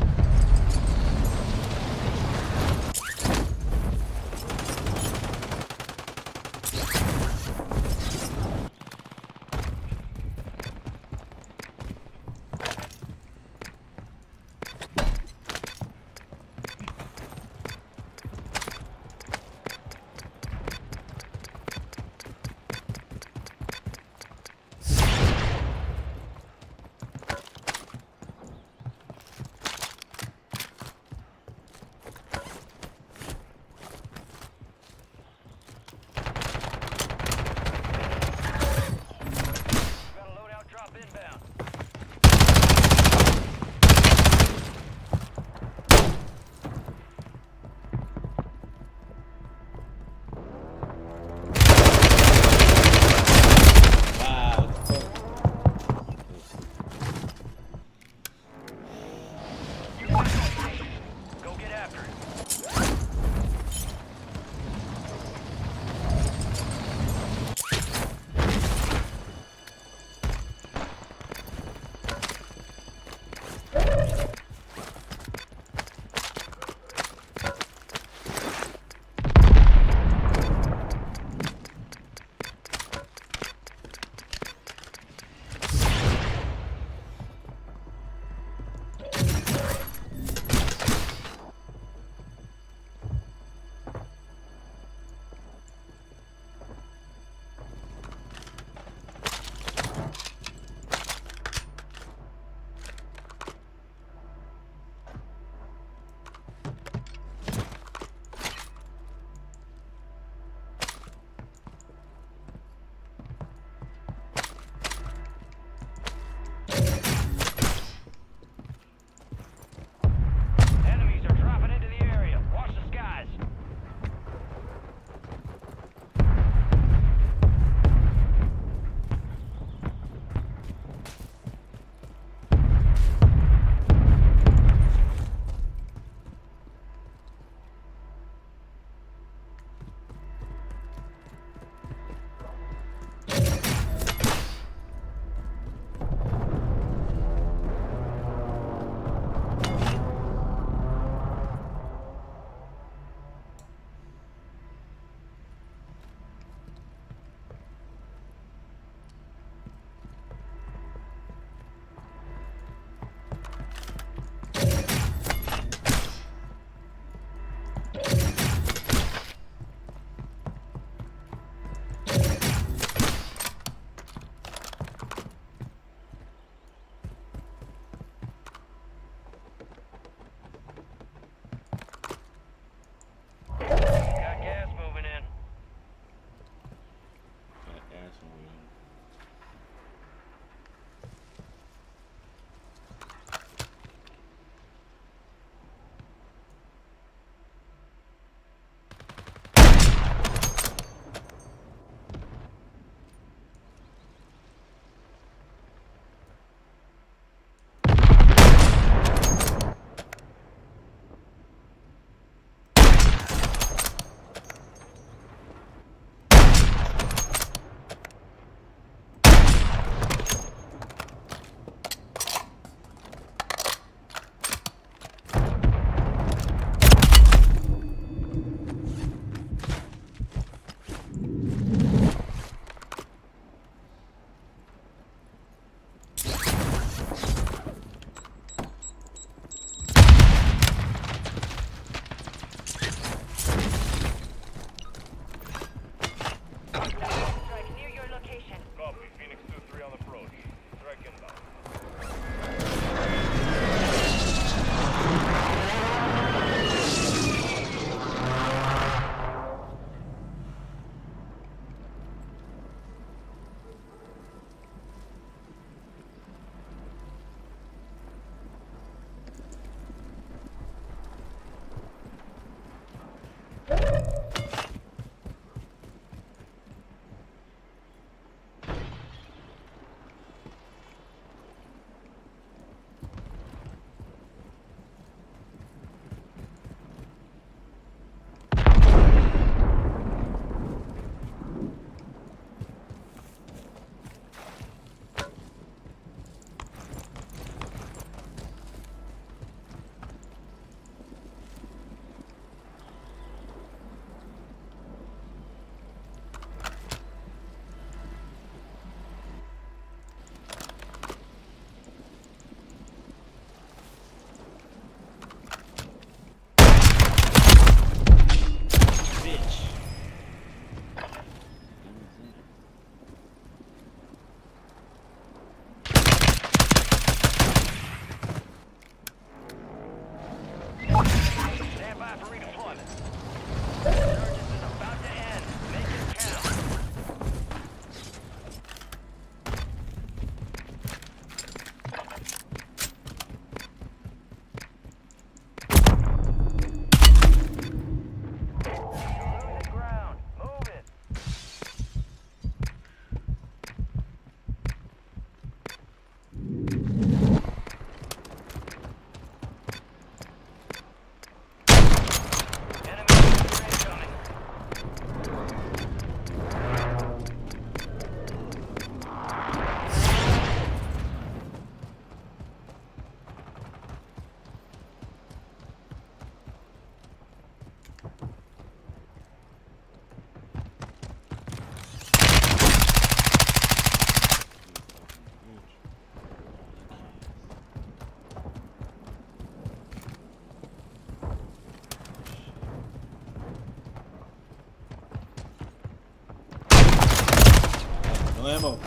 No ammo. Go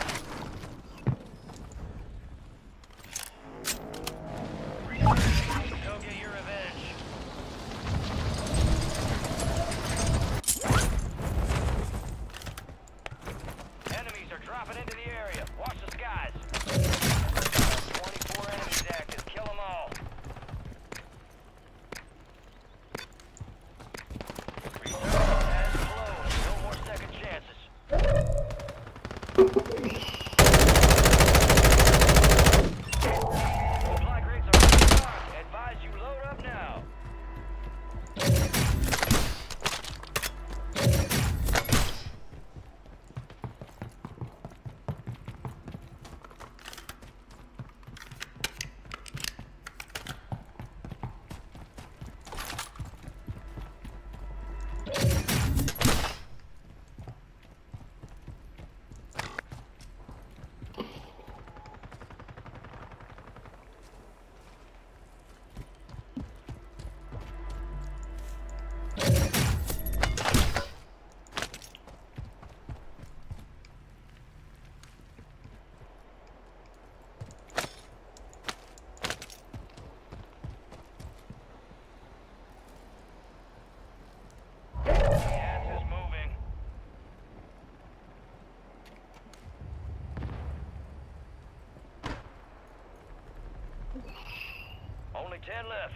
get your revenge. Enemies are dropping into the area. Watch the skies. 24 enemies active. Kill them all. Resurgence has closed. No more second chances. Supply crates are restocked. Advise you load up now. Gas is moving. Only 10 left.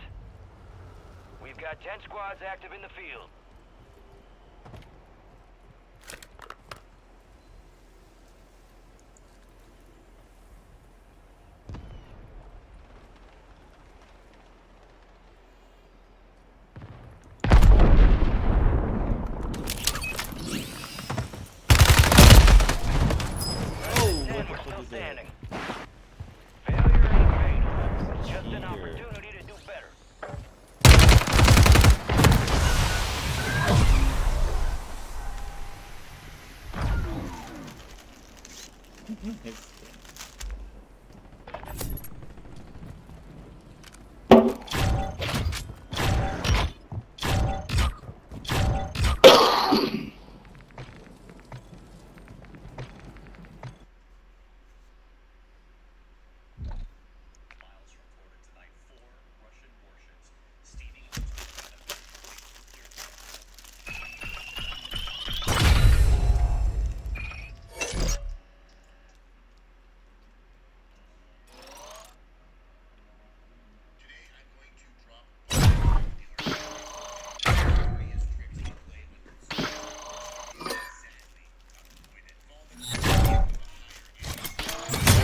We've got 10 squads active in the field. Oh, 10 what the were fuck still is that? standing. Failure ain't fatal. It's just an opportunity to do better.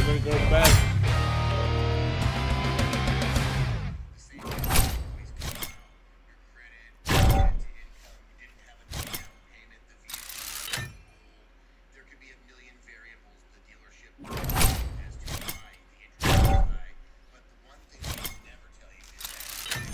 Everybody goes back. There could be a million variables the dealership as to why the interest is high, but the one thing they will never tell you is that if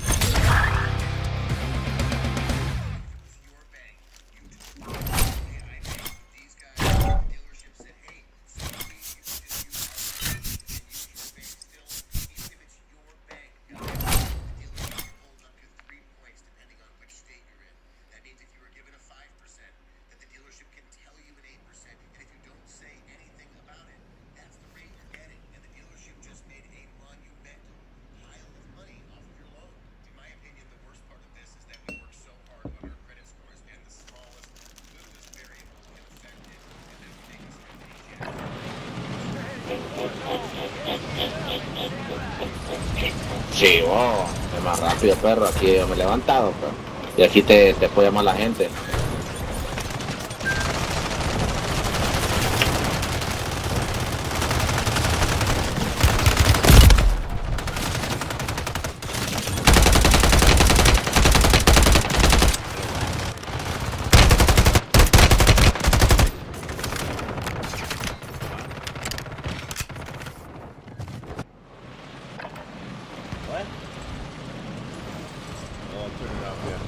it was your bank, you told me, hey, I think these guys, the dealership said, hey, so please you can just use our bank and use your bank still, even if it's your bank, guys, the dealership can hold up to 3 points depending on which state you're in. That means if you were given a 5%, that the dealership can tell you an 8%, and if you don't say anything about it, that's the rate you're getting. And the dealership just made a monumental pile of money off of your loan. In my opinion, the worst part of this is that we work so hard on our credit scores, and the smallest, littlest variable can affect it, and that would make us company jack. Sí, vos, es más rápido, perro. Aquí yo me he levantado, perro. Y aquí te puede llamar la gente. What? Oh, I turned it off, yeah.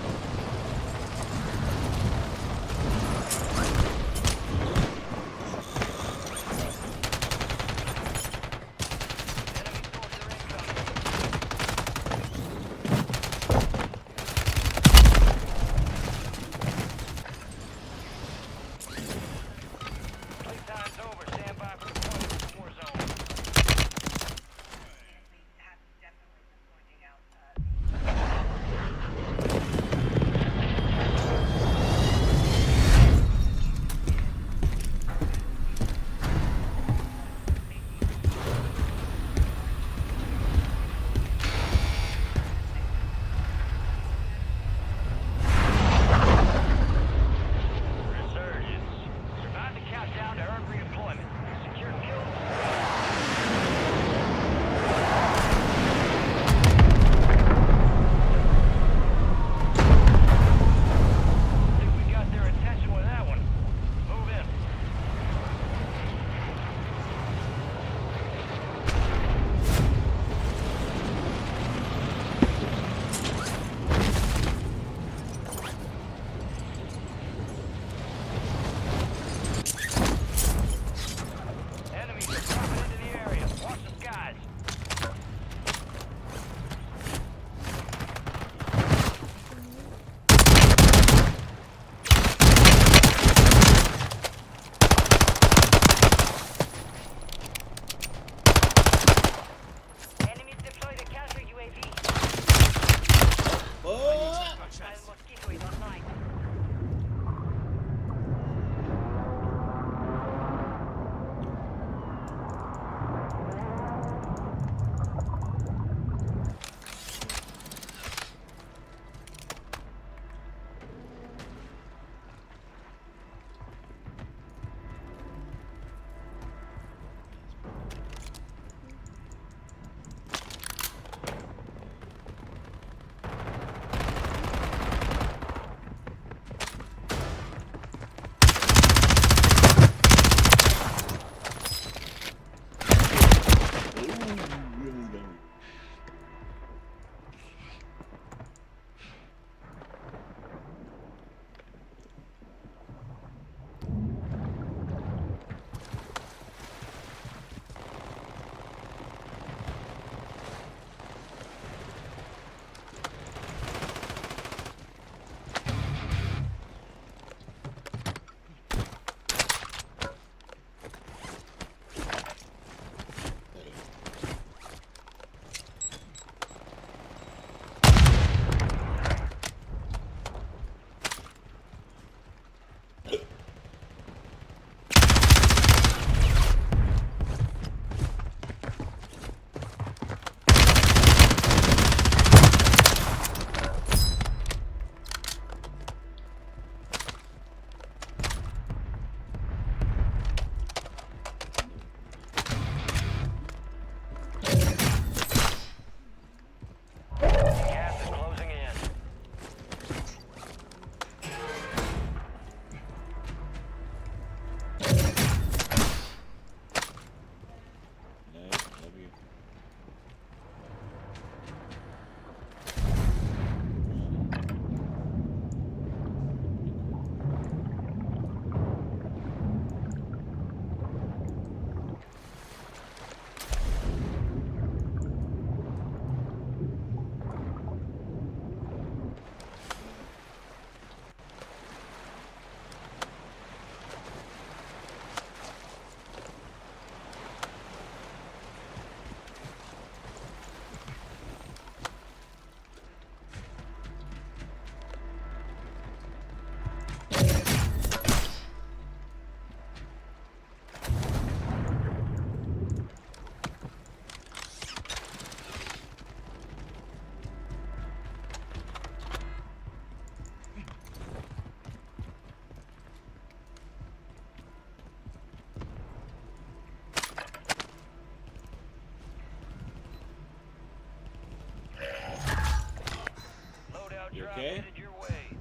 Okay. headed your way.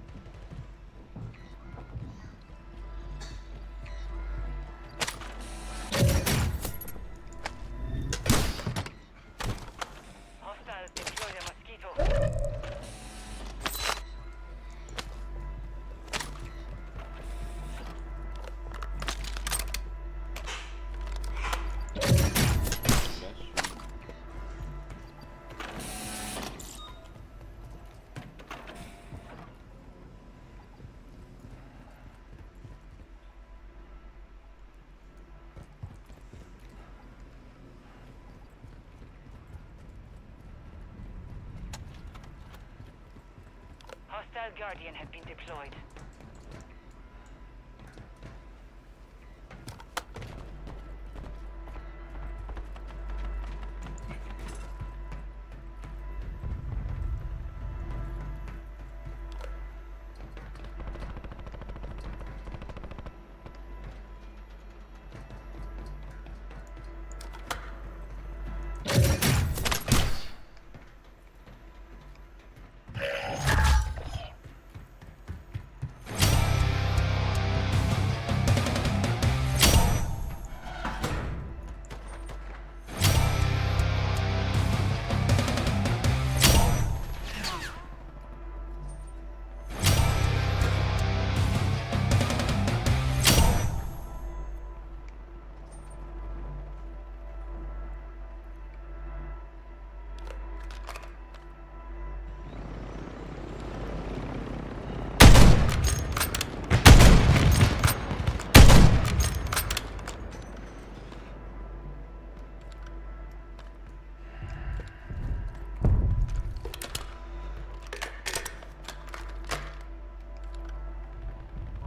Hostiles deploy the mosquito. Hostile Guardian has been deployed.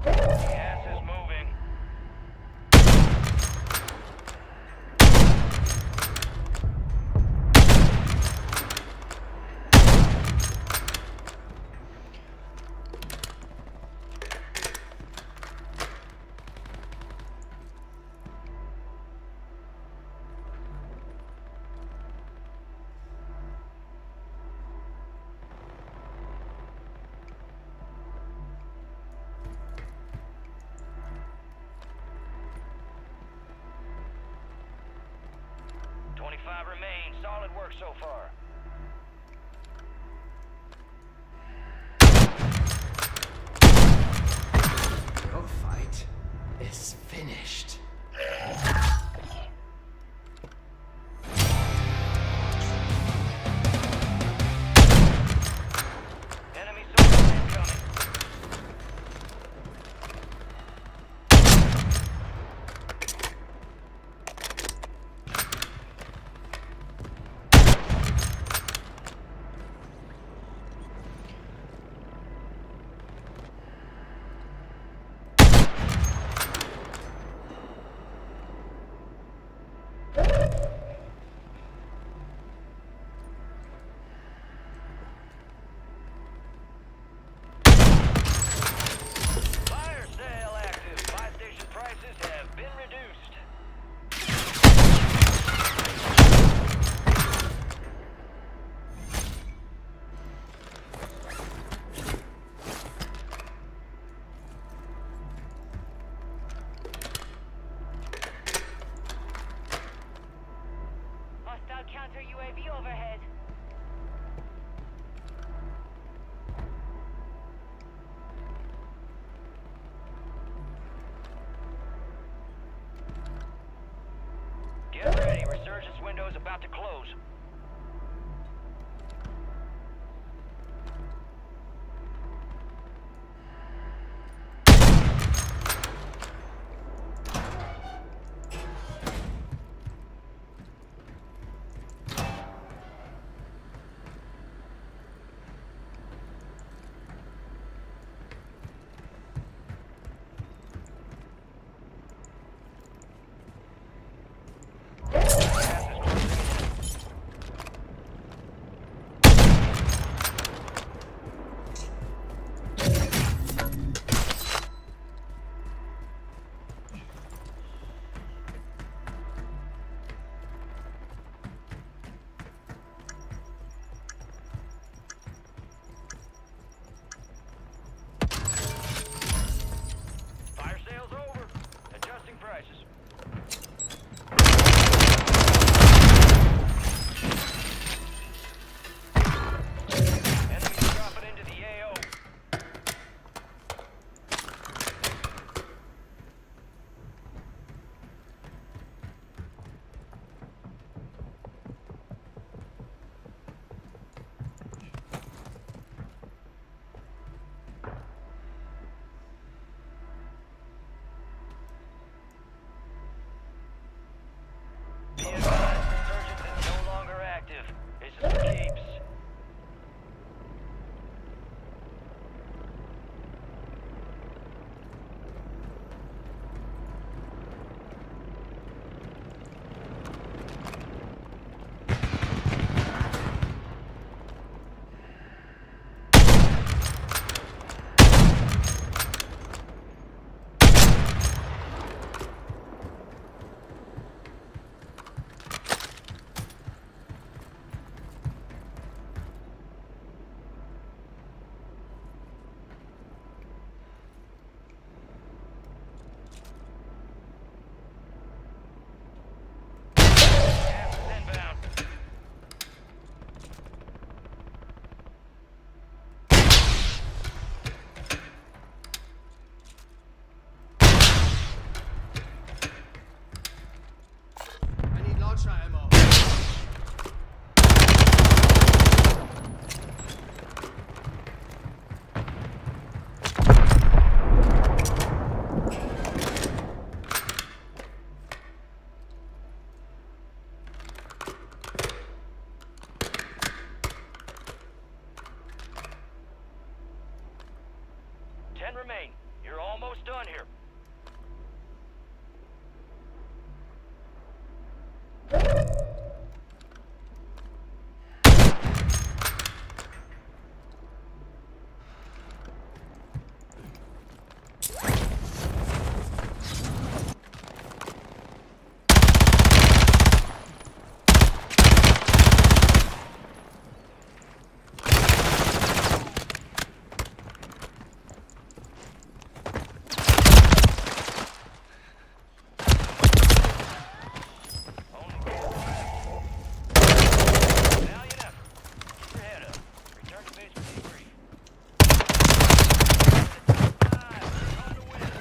Gas is moving. Five remain. Solid work so far. Your fight is finished. Enemy soldier incoming. Fire sale active. Buy station prices have been reduced. Hostile counter UAV overhead. Get ready. Resurgence window is about to close. Gas is closing in. remain. You're almost done here. Valiant effort. Keep your head up. Return to base for debrief. Time to win.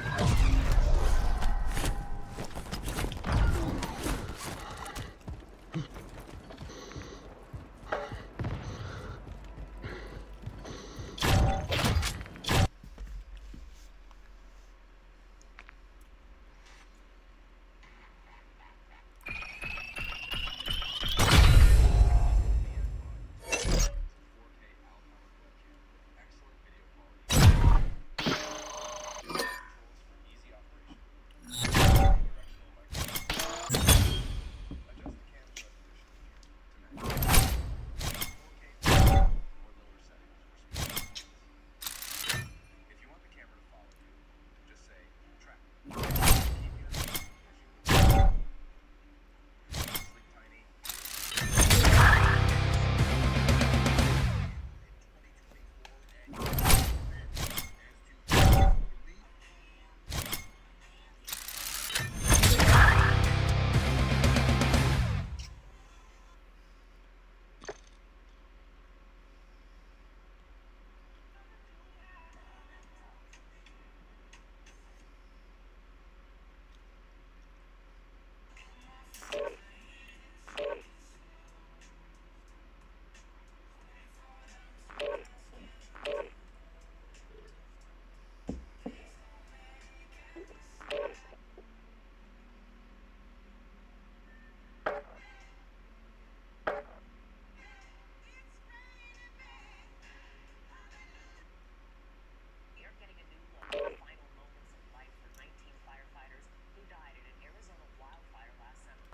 We are getting a new look at the final moments of life for 19 firefighters who died in an Arizona wildfire last summer.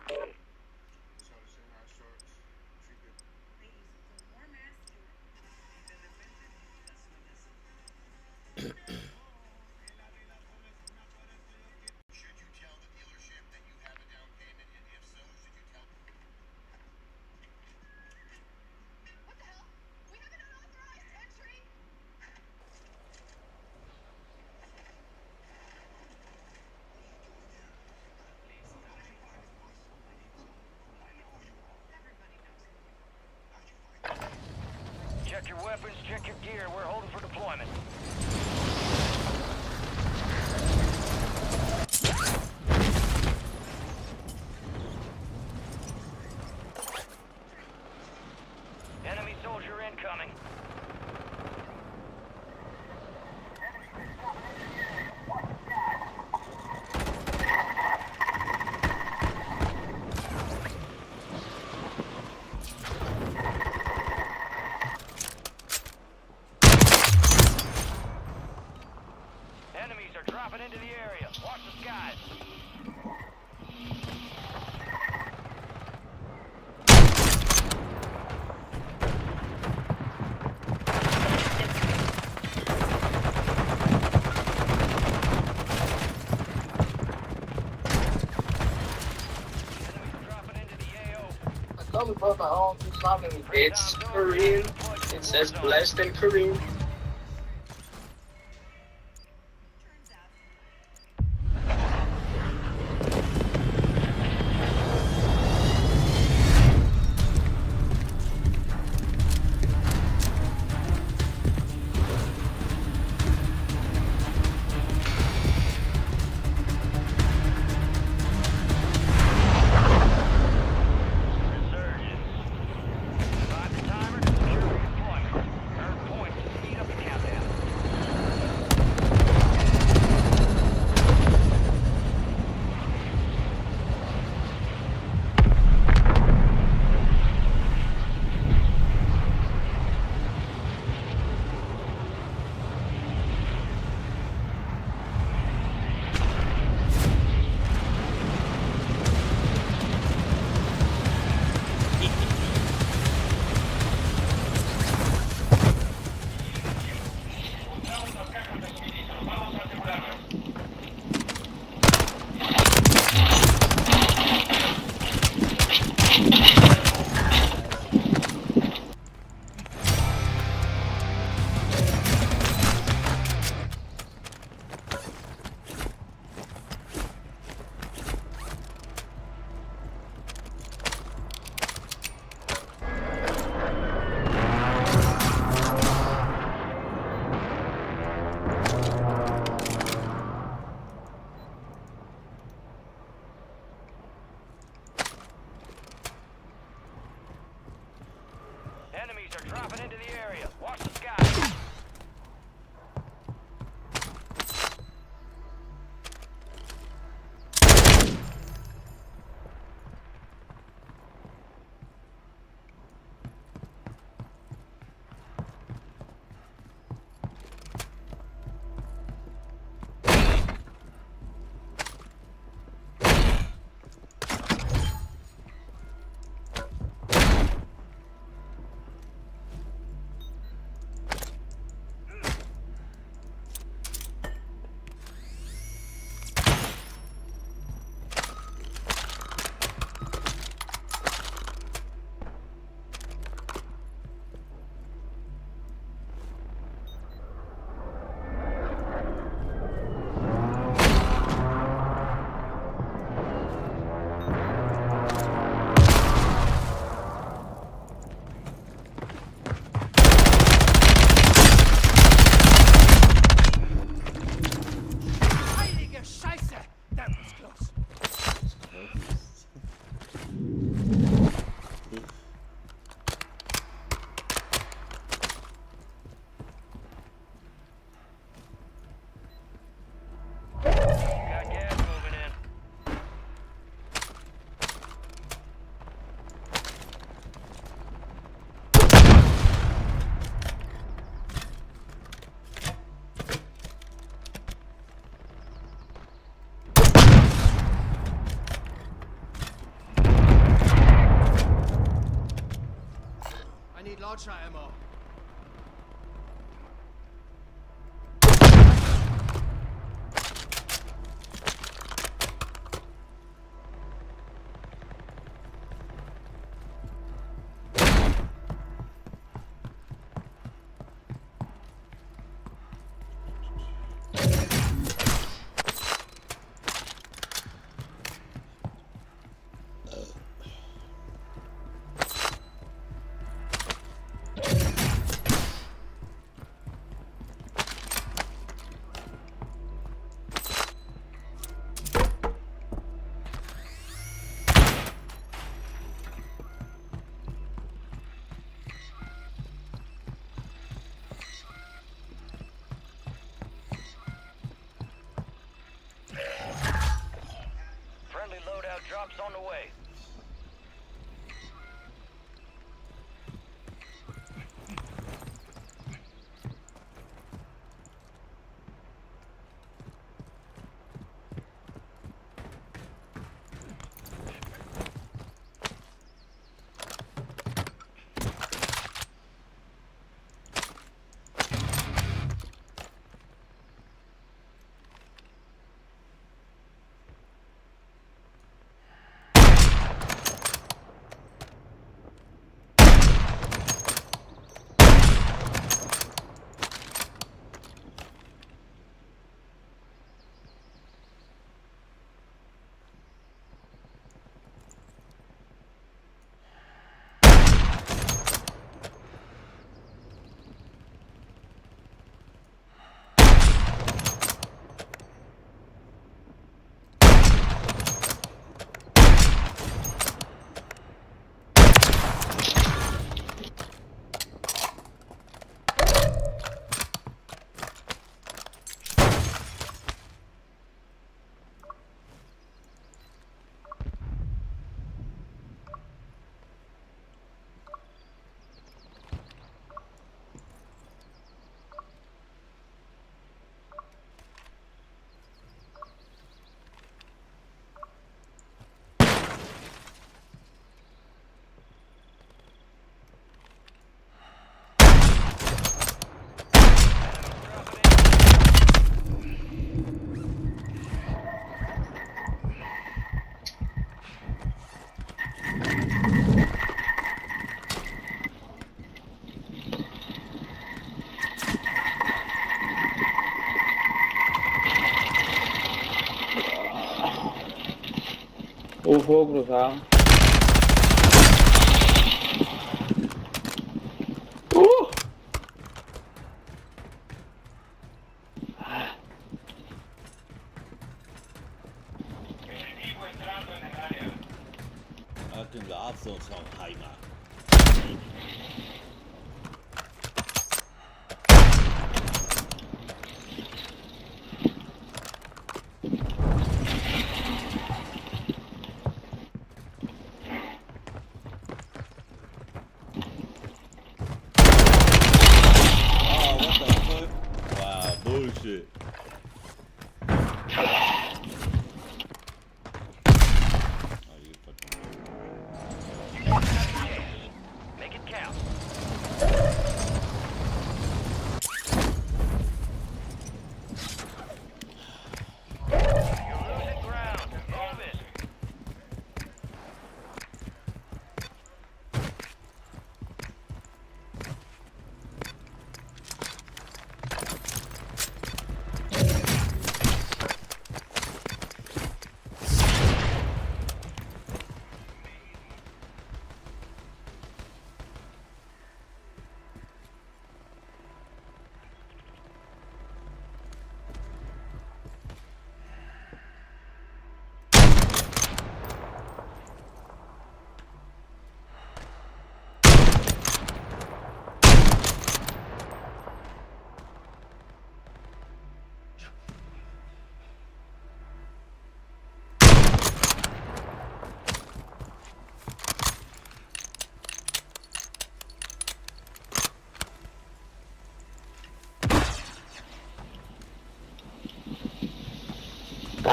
Ladies, the more masculine. Should you tell the dealership that you have a down payment, and if so, should you tell? What the hell? We have an unauthorized entry? Check your weapons, check your gear. We're holding for deployment. Enemy soldier incoming. Enemies are dropping into the area. Watch the skies. Enemies are dropping into the AO. It's Korean. It says blessed in Korean. Resurgence. Start the timer to secure redeployment. Earn points to into the area. Watch the sky. Got gas moving in. I need launcher ammo. Friendly loadout drops on the way. Fuego cruzado. I think the options on high map.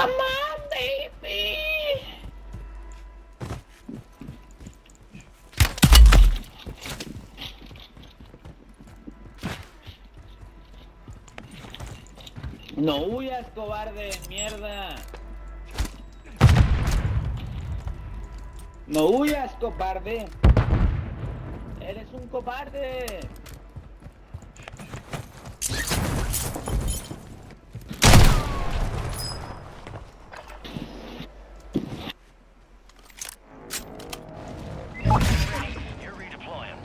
Come on, baby. No huyas, cobarde, mierda. No huyas, cobarde. Eres un cobarde. You're redeploying.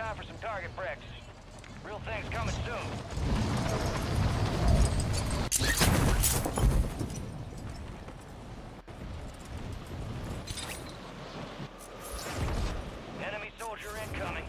time for some target practice. Real things coming soon. Enemy soldier incoming.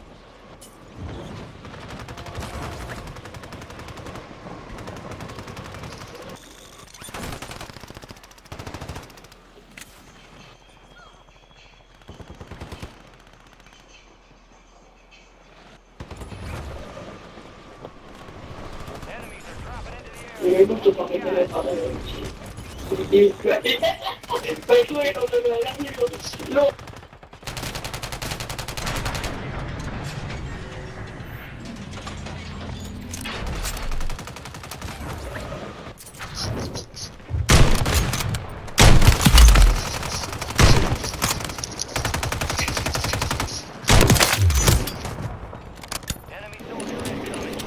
Enemies are dropping into the area. Y mucho para que te le pase de y pero bueno, no. Enemy soldier incoming.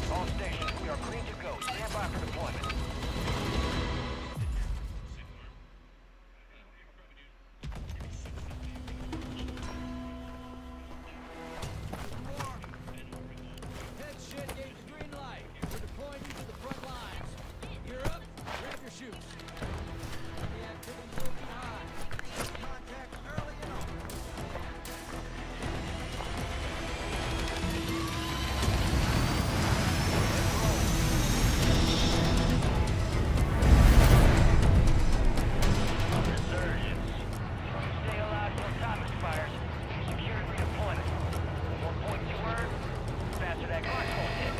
All stations, we are green to go. Stand by for deployment. Head shed gave the green light. We're deploying you to the front lines. Gear up, grab your chutes. The activity will be high. Contact early and often. Resurgence. Stay alive till time expires. Secure redeployment. The more points you earn, the faster that clock won't hit.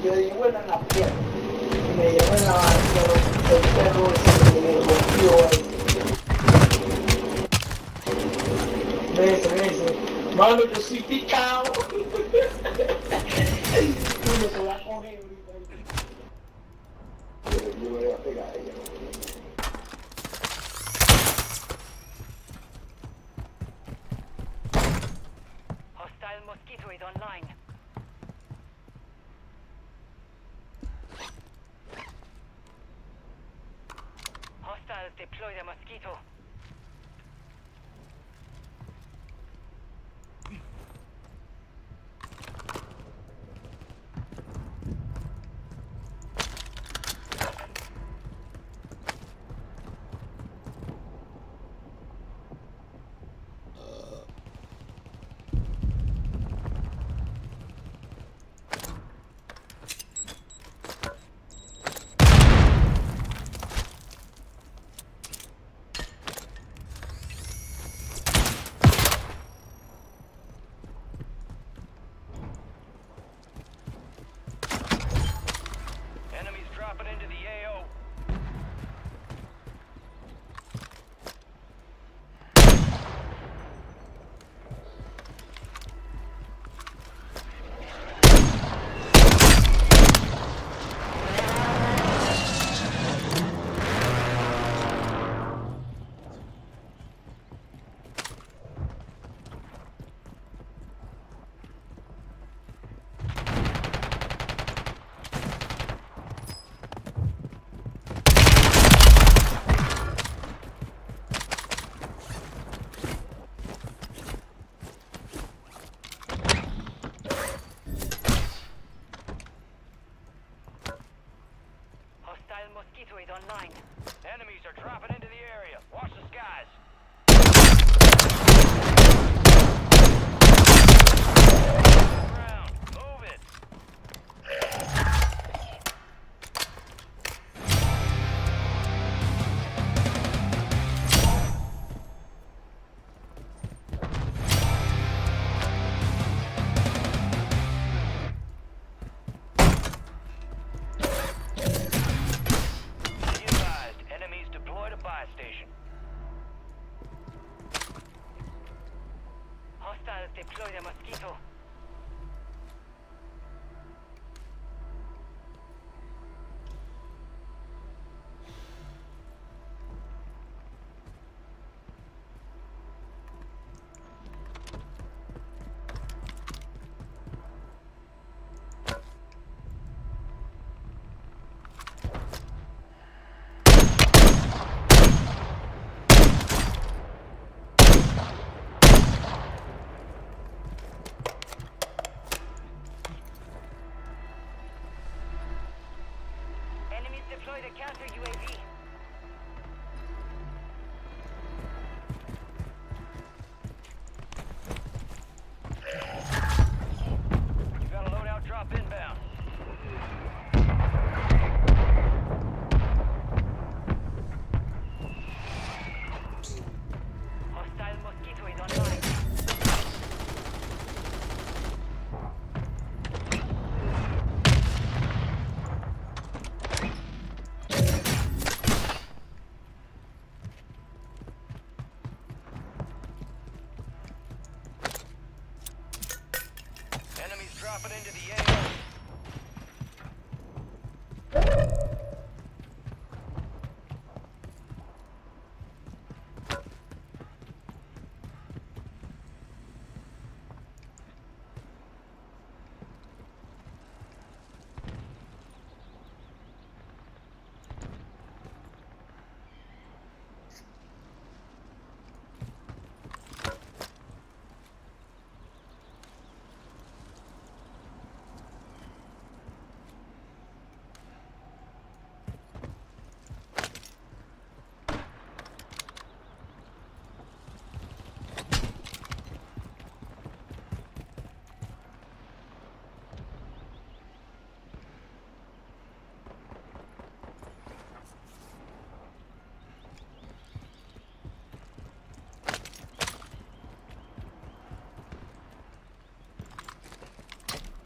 Yo di buena en la pierna. Y me llevo en la mano el perro ese que me golpeó ahí. Ves. Mano, yo soy picado. Uno se va a coger ahorita. Yo voy a pegar a ella. Hostile mosquito is online. Hostiles deploy the mosquito. deploy the Mosquito. Enemies deploy the counter UAV. You got a loadout drop inbound. Hostile Mosquito is online. Enemies dropping into the AO.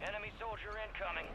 Enemy soldier incoming.